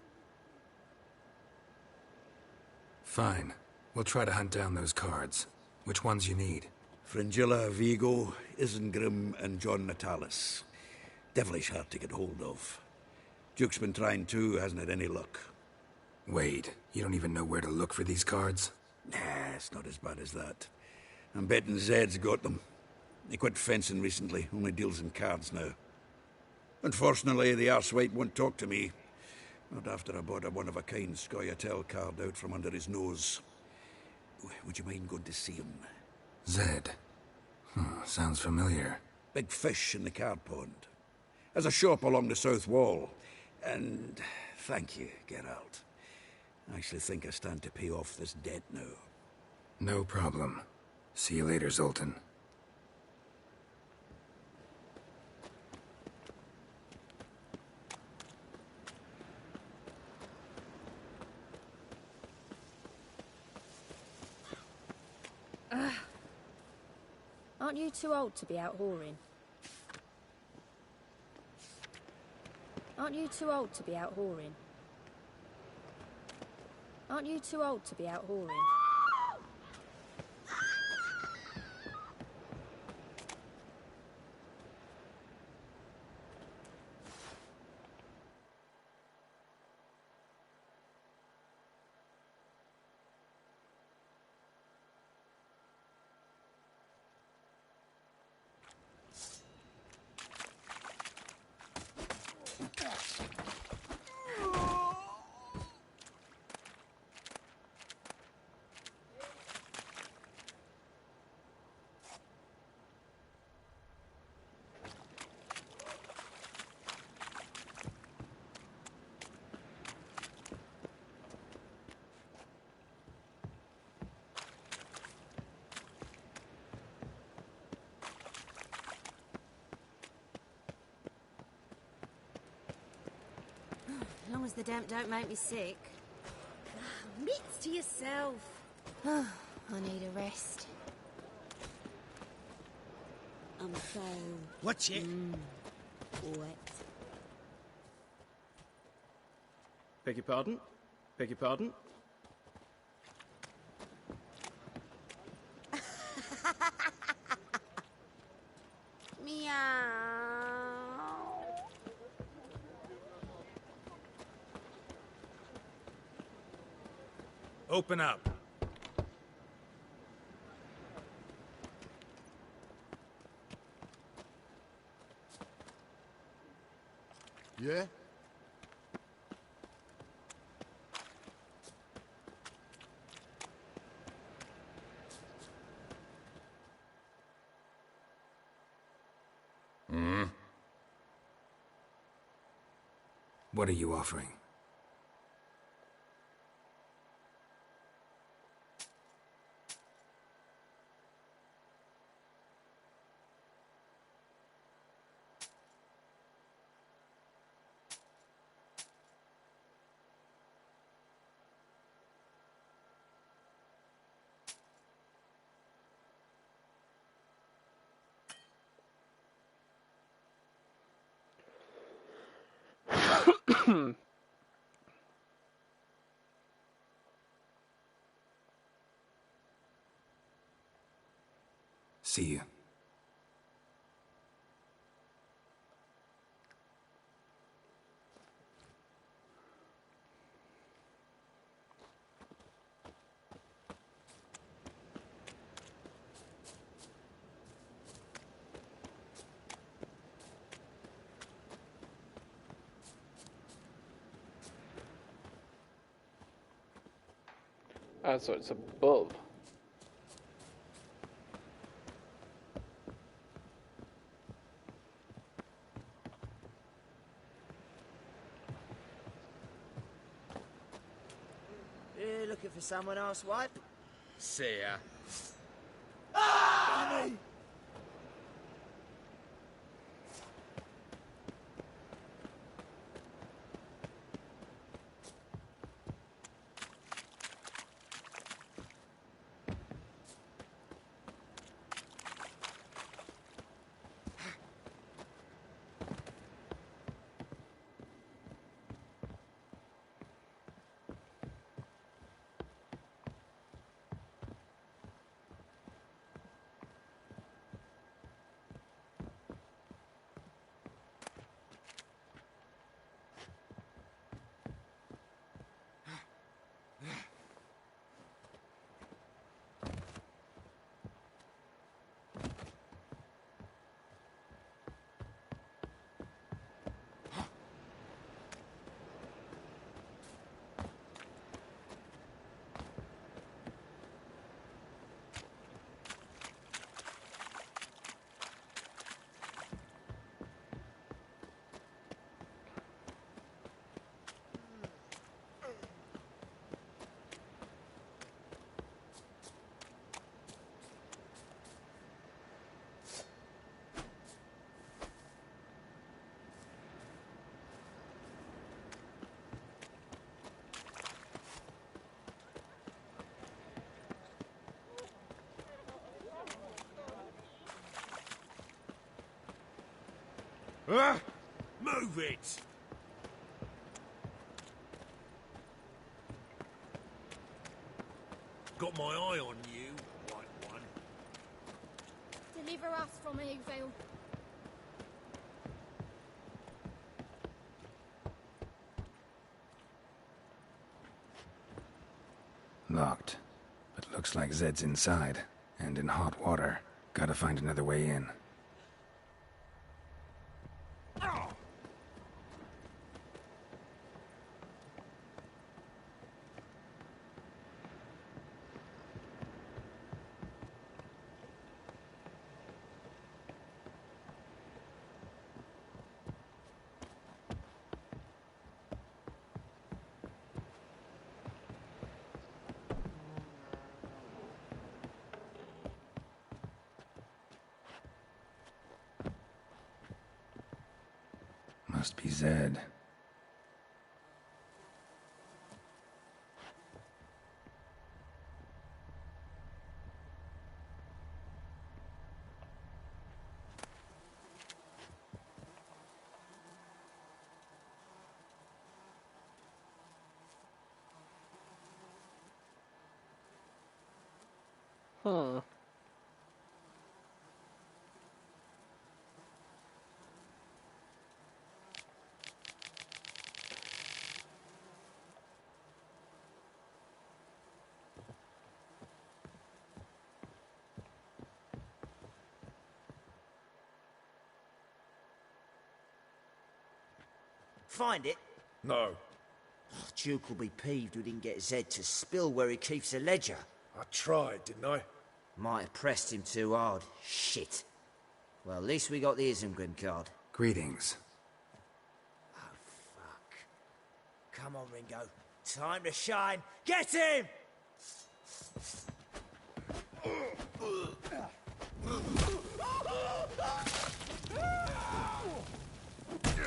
Fine. We'll try to hunt down those cards. Which ones you need? Fringilla, Vigo, Isengrim, and John Natalis. Devilish hard to get hold of. Duke's been trying too, hasn't had any luck. Wait, you don't even know where to look for these cards? Nah, it's not as bad as that. I'm betting Zed's got them. He quit fencing recently, only deals in cards now. Unfortunately, the arsewite won't talk to me. Not after I bought a one-of-a-kind Scoia'tael card out from under his nose. Would you mind going to see him? Zed. Sounds familiar. Big fish in the card pond. Has a shop along the south wall. And thank you, Geralt. I actually think I stand to pay off this debt now. No problem. See you later, Zoltan. Aren't you too old to be out whoring? Aren't you too old to be out whoring? Aren't you too old to be out whoring? As long as the damp don't make me sick. Mitts to yourself. I need a rest. I'm so... Watch it. Wet. Beg your pardon? Beg your pardon? Meow. Open up. Yeah? What are you offering? See you. So it's above. You looking for someone else, wipe? See ya. Honey! Move it! Got my eye on you, white one. Deliver us from evil. Locked. But looks like Zed's inside, and in hot water. Gotta find another way in. Must be Zed. Huh. Find it? No. Duke will be peeved we didn't get Zed to spill where he keeps the ledger. I tried, didn't I? Might have pressed him too hard. Shit. Well, at least we got the Isengrim card. Greetings. Oh, fuck. Come on, Ringo. Time to shine. Get him!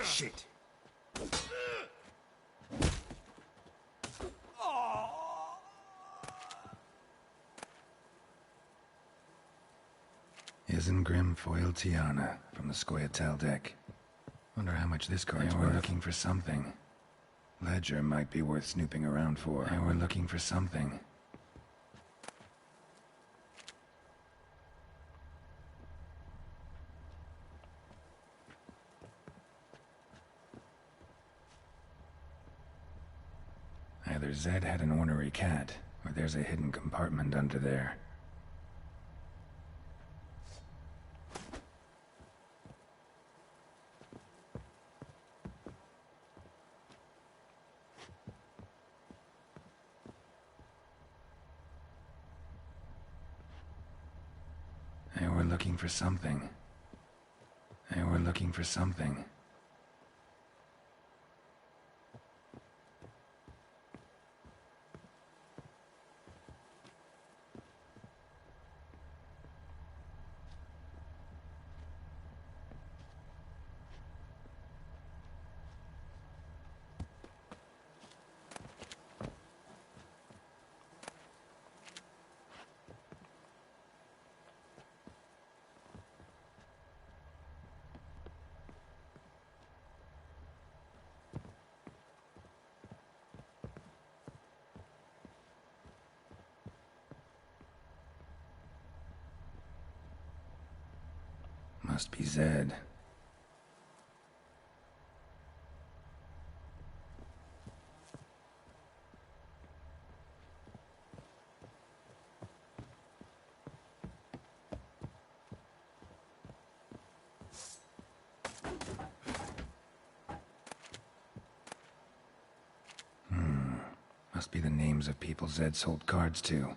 Shit. Isengrim foiled Tiana from the Scoia'tael deck. Wonder how much this card's worth. We're looking for something. Ledger might be worth snooping around for. And we're looking for something. Either Zed had an ornery cat, or there's a hidden compartment under there. Hey, we're looking for something. Hey, we're looking for something. Must be Zed. Must be the names of people Zed sold cards to.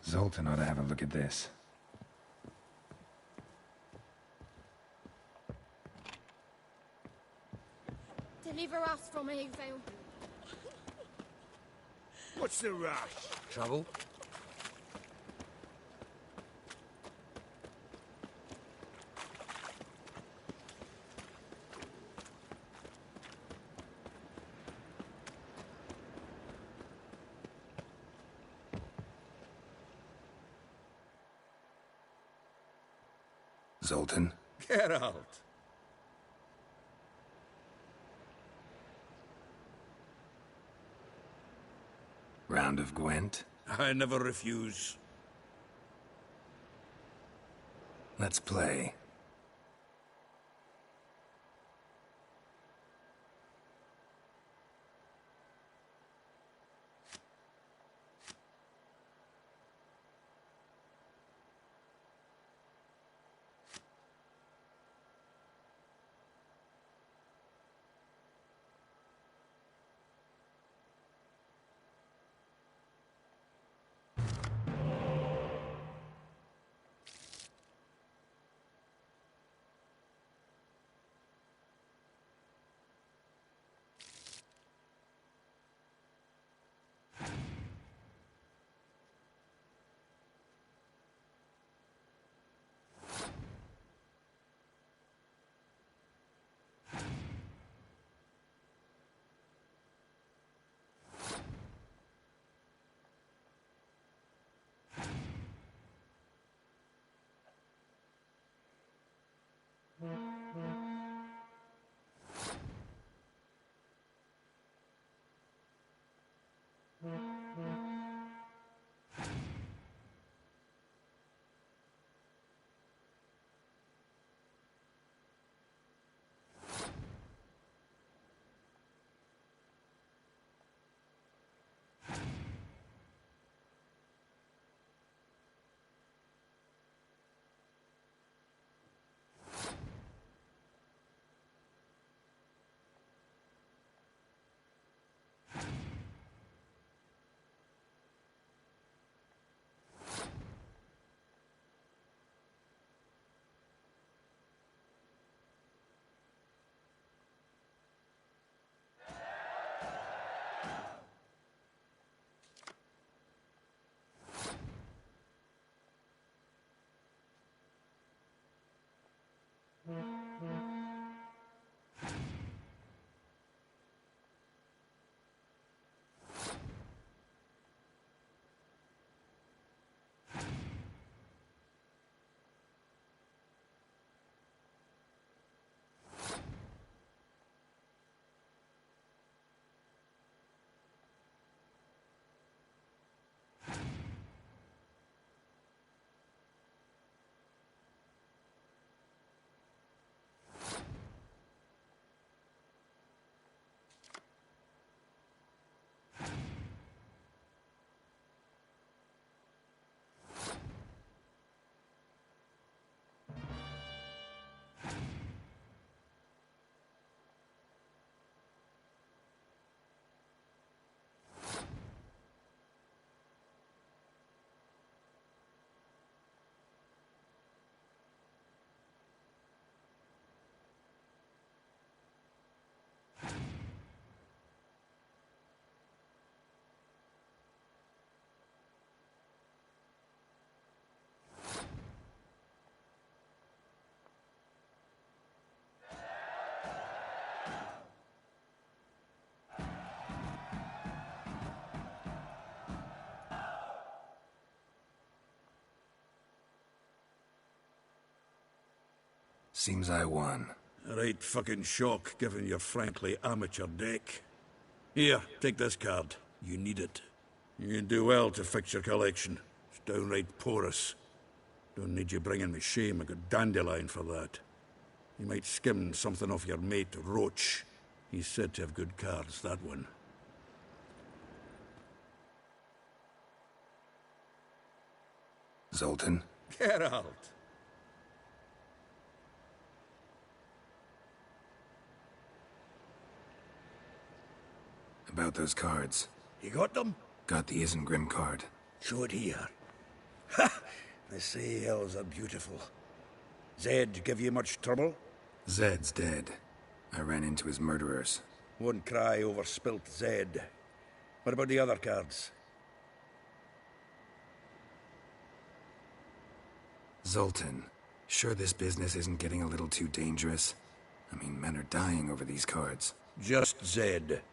Zoltan ought to have a look at this. Deliver us from evil. What's the rush? Trouble? Zoltan? Geralt. Round of Gwent? I never refuse. Let's play. Seems I won. A right fucking shock, given your frankly amateur deck. Here, take this card. You need it. You do well to fix your collection. It's downright porous. Don't need you bringing me shame. I got dandelion for that. You might skim something off your mate, Roach. He's said to have good cards, that one. Zoltan? Geralt! About those cards. You got them? Got the Isengrim card. Show it here. Ha! They say elves are beautiful. Zed give you much trouble? Zed's dead. I ran into his murderers. Won't cry over spilt Zed. What about the other cards? Zoltan, sure this business isn't getting a little too dangerous? I mean, men are dying over these cards. Just Zed.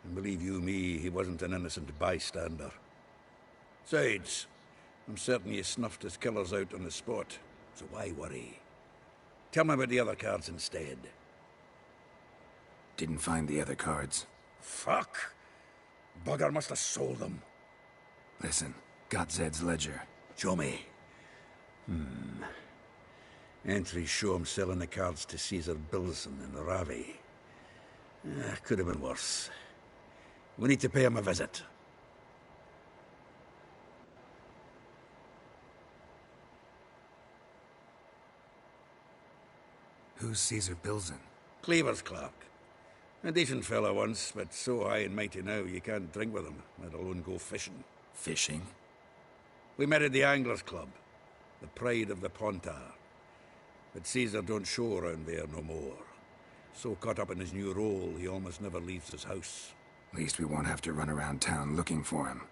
And believe you me, he wasn't an innocent bystander. Besides, I'm certain you snuffed his killers out on the spot, so why worry? Tell me about the other cards instead. Didn't find the other cards. Fuck! Bugger must have sold them. Listen, got Zed's ledger. Show me. Entries show him selling the cards to Caesar Bilson and Ravi. Could have been worse. We need to pay him a visit. Who's Caesar Bilson? Cleaver's clerk. A decent fellow once, but so high and mighty now you can't drink with him, let alone go fishing. Fishing? We met at the Anglers Club, the pride of the Pontar. But Caesar don't show around there no more. So caught up in his new role, he almost never leaves his house. At least we won't have to run around town looking for him.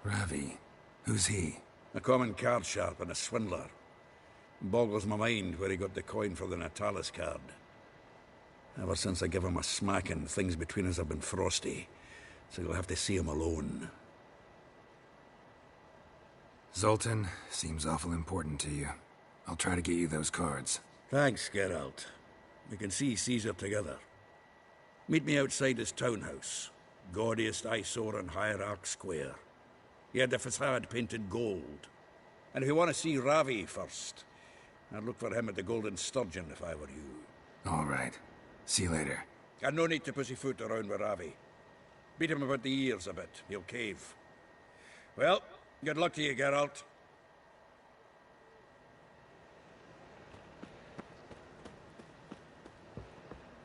Ravi. Who's he? A common card sharp and a swindler. Boggles my mind where he got the coin for the Natalis card. Ever since I gave him a smacking, things between us have been frosty. So you'll have to see him alone. Zoltan seems awful important to you. I'll try to get you those cards. Thanks, Geralt. We can see Caesar together. Meet me outside his townhouse. Gaudiest eyesore on Hierarch Square. He had the facade painted gold. And if you want to see Ravi first, I'd look for him at the Golden Sturgeon if I were you. All right. See you later. And no need to pussyfoot around with Ravi. Beat him about the ears a bit. He'll cave. Well, good luck to you, Geralt.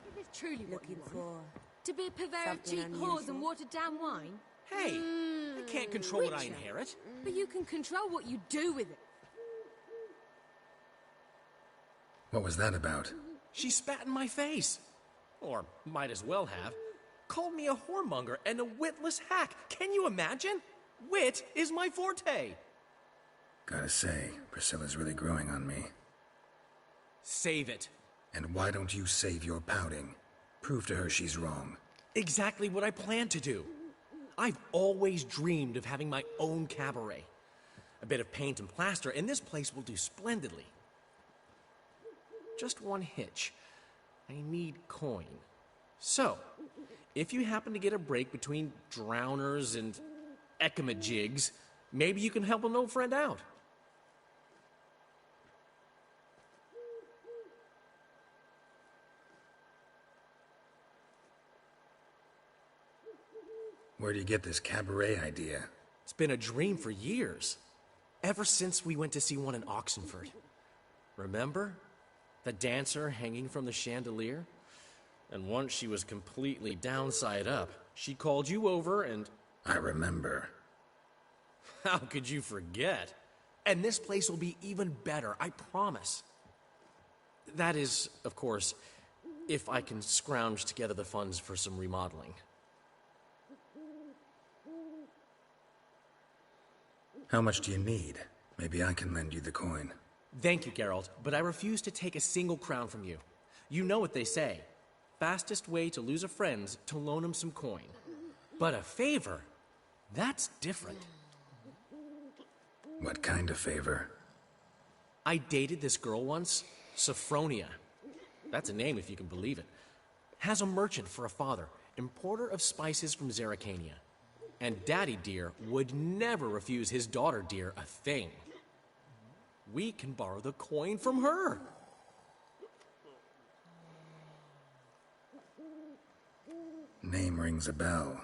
Is this truly what you Looking want? for To be a purveyor of something cheap whores and unusual. watered-down wine? Hey, I can't control what I Witcher. inherit. But you can control what you do with it. What was that about? She spat in my face. Or might as well have. Called me a whoremonger and a witless hack. Can you imagine? Wit is my forte. Gotta say, Priscilla's really growing on me. Save it. And why don't you save your pouting? Prove to her she's wrong. Exactly what I plan to do. I've always dreamed of having my own cabaret. A bit of paint and plaster, and this place will do splendidly. Just one hitch. I need coin. So, if you happen to get a break between drowners and ekamajigs, maybe you can help an old friend out. Where do you get this cabaret idea? It's been a dream for years. Ever since we went to see one in Oxenford. Remember? The dancer hanging from the chandelier? And once she was completely downside up, she called you over and... I remember. How could you forget? And this place will be even better, I promise. That is, of course, if I can scrounge together the funds for some remodeling. How much do you need? Maybe I can lend you the coin. Thank you, Geralt, but I refuse to take a single crown from you. You know what they say. Fastest way to lose a friend's to loan him some coin. But a favor? That's different. What kind of favor? I dated this girl once, Sophronia. That's a name if you can believe it. Has a merchant for a father, importer of spices from Zerrikania. And Daddy Dear would never refuse his daughter Dear a thing. We can borrow the coin from her. Name rings a bell.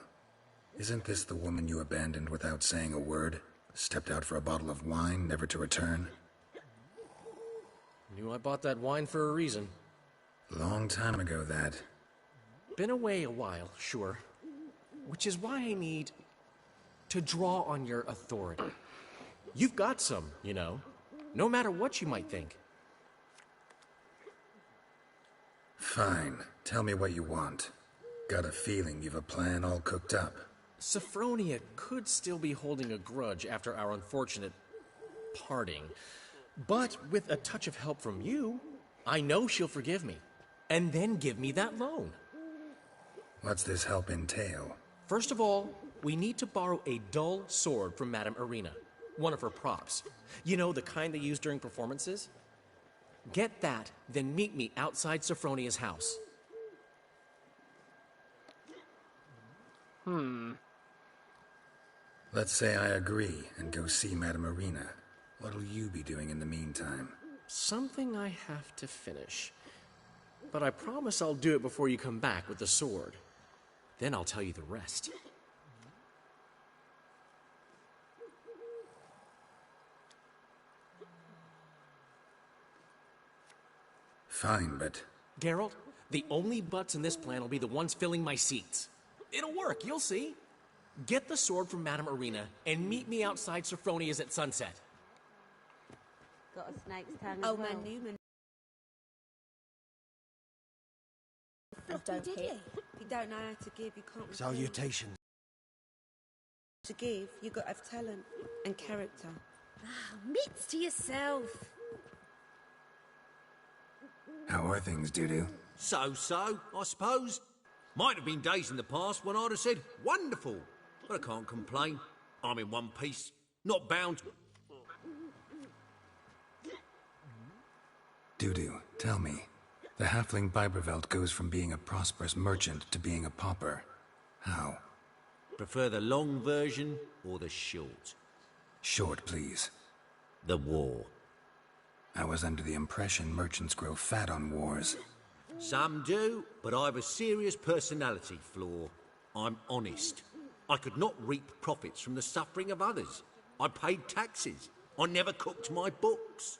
Isn't this the woman you abandoned without saying a word? Stepped out for a bottle of wine, never to return? Knew I bought that wine for a reason. Long time ago, that. Been away a while, sure. Which is why I need to draw on your authority. You've got some, you know. No matter what you might think. Fine. Tell me what you want. Got a feeling you've a plan all cooked up. Sophronia could still be holding a grudge after our unfortunate parting. But with a touch of help from you, I know she'll forgive me. And then give me that loan. What's this help entail? First of all, we need to borrow a dull sword from Madame Irina, one of her props. You know, the kind they use during performances? Get that, then meet me outside Sophronia's house. Let's say I agree and go see Madame Irina. What'll you be doing in the meantime? Something I have to finish. But I promise I'll do it before you come back with the sword. Then I'll tell you the rest. Fine, but... Geralt, the only butts in this plan will be the ones filling my seats. It'll work, you'll see. Get the sword from Madame Irina and meet me outside Sophronia's at sunset. Got a snake's tongue as Old well. man Newman. Floppy Don't diddly. hit. If you don't know how to give, you can't receive. Salutations. To give, you got to have talent and character. Mitts to yourself. How are things, Dudu? So, I suppose. Might have been days in the past when I'd have said, wonderful. But I can't complain. I'm in one piece. Not bound. Dudu, tell me. The halfling Biberveld goes from being a prosperous merchant to being a pauper. How? Prefer the long version or the short? Short, please. The war. I was under the impression merchants grow fat on wars. Some do, but I've a serious personality flaw. I'm honest. I could not reap profits from the suffering of others. I paid taxes. I never cooked my books.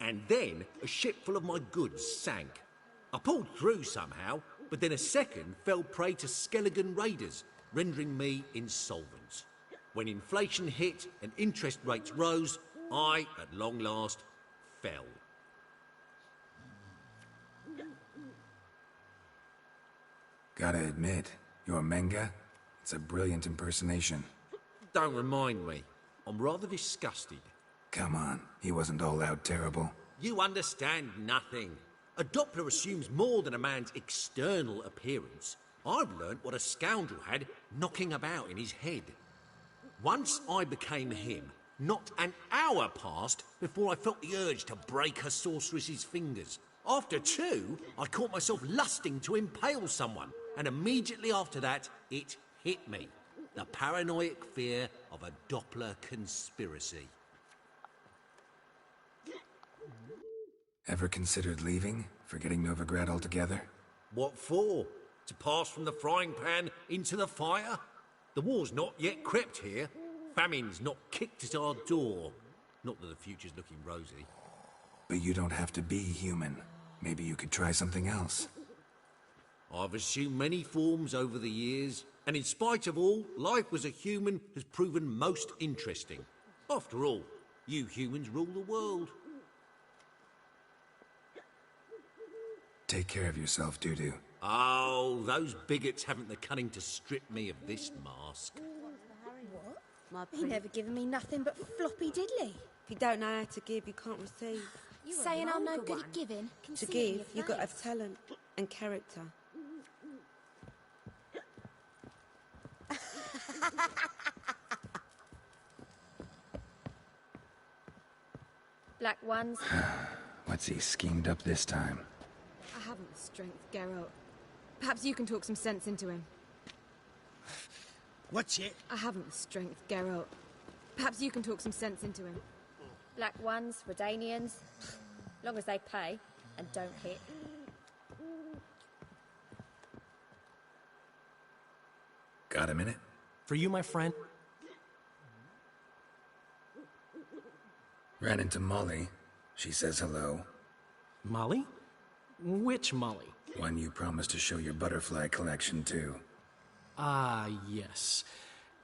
And then a ship full of my goods sank. I pulled through somehow, but then a second fell prey to Skelligan raiders, rendering me insolvent. When inflation hit and interest rates rose, I, at long last, fell. Gotta admit, your Menga, it's a brilliant impersonation. Don't remind me. I'm rather disgusted. Come on, he wasn't all out terrible. You understand nothing. A Doppler assumes more than a man's external appearance. I've learnt what a scoundrel had knocking about in his head. Once I became him, not an hour passed before I felt the urge to break a sorceress's fingers. After two, I caught myself lusting to impale someone, and immediately after that, it hit me. The paranoid fear of a Doppler conspiracy. Ever considered leaving? Forgetting Novigrad altogether? What for? To pass from the frying pan into the fire? The war's not yet crept here. Famine's not kicked at our door. Not that the future's looking rosy. But you don't have to be human. Maybe you could try something else. I've assumed many forms over the years, and in spite of all, life as a human has proven most interesting. After all, you humans rule the world. Take care of yourself, Dudu. Oh, those bigots haven't the cunning to strip me of this mask. What? He never given me nothing but floppy diddly. If you don't know how to give, you can't receive. Saying I'm no good at giving. Can To see it in give, your you got to have face. talent and character. Black ones. What's he schemed up this time? I haven't the strength, Geralt. Perhaps you can talk some sense into him. What's it? I haven't the strength, Geralt. Perhaps you can talk some sense into him. Black ones, Redanians. Long as they pay and don't hit. Got a minute? For you, my friend. Ran into Molly. She says hello. Molly? Which Molly? One you promised to show your butterfly collection to. Ah, yes.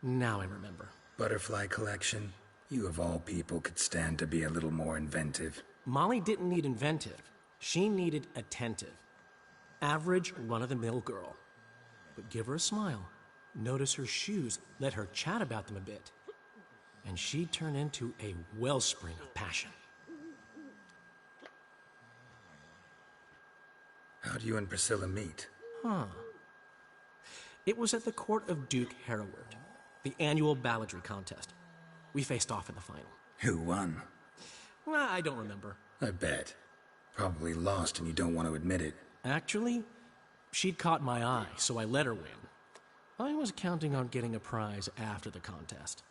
Now I remember. Butterfly collection? You of all people could stand to be a little more inventive. Molly didn't need inventive. She needed attentive. Average, run-of-the-mill girl. But give her a smile. Notice her shoes. Let her chat about them a bit. And she'd turn into a wellspring of passion. How'd you and Priscilla meet? Huh. It was at the court of Duke Hereward, the annual balladry contest. We faced off in the final. Who won? Well, I don't remember. I bet. Probably lost and you don't want to admit it. Actually, she'd caught my eye, so I let her win. I was counting on getting a prize after the contest.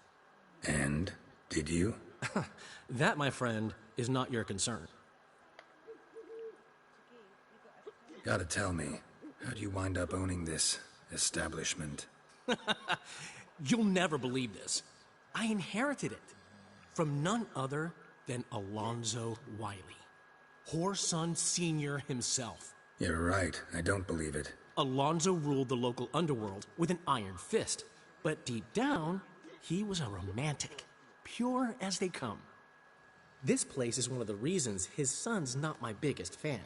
And? Did you? That, my friend, is not your concern. Gotta tell me, how'd you wind up owning this establishment? You'll never believe this. I inherited it from none other than Alonzo Wiley, Whoreson Sr. himself. You're right, I don't believe it. Alonzo ruled the local underworld with an iron fist, but deep down, he was a romantic, pure as they come. This place is one of the reasons his son's not my biggest fan.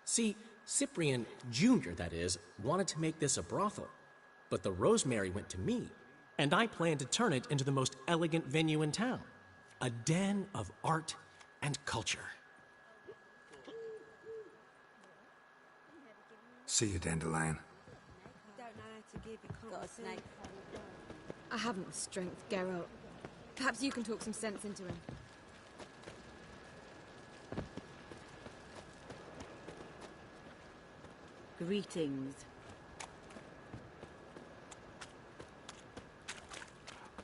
See, Cyprian Jr., that is, wanted to make this a brothel, but the Rosemary went to me, and I planned to turn it into the most elegant venue in town, a den of art and culture. See you, Dandelion. I haven't the strength, Geralt. Perhaps you can talk some sense into him. Greetings.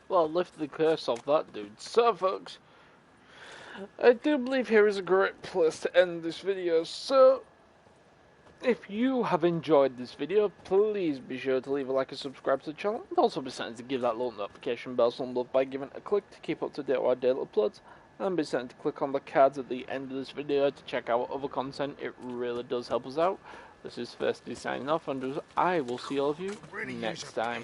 Well, lift the curse off that dude. So, folks, I do believe here is a great place to end this video. So, if you have enjoyed this video, please be sure to leave a like and subscribe to the channel. And also be certain to give that little notification bell some love by giving it a click to keep up to date with our daily uploads. And be certain to click on the cards at the end of this video to check out other content. It really does help us out. This is Thirsty signing off, and I will see all of you next time.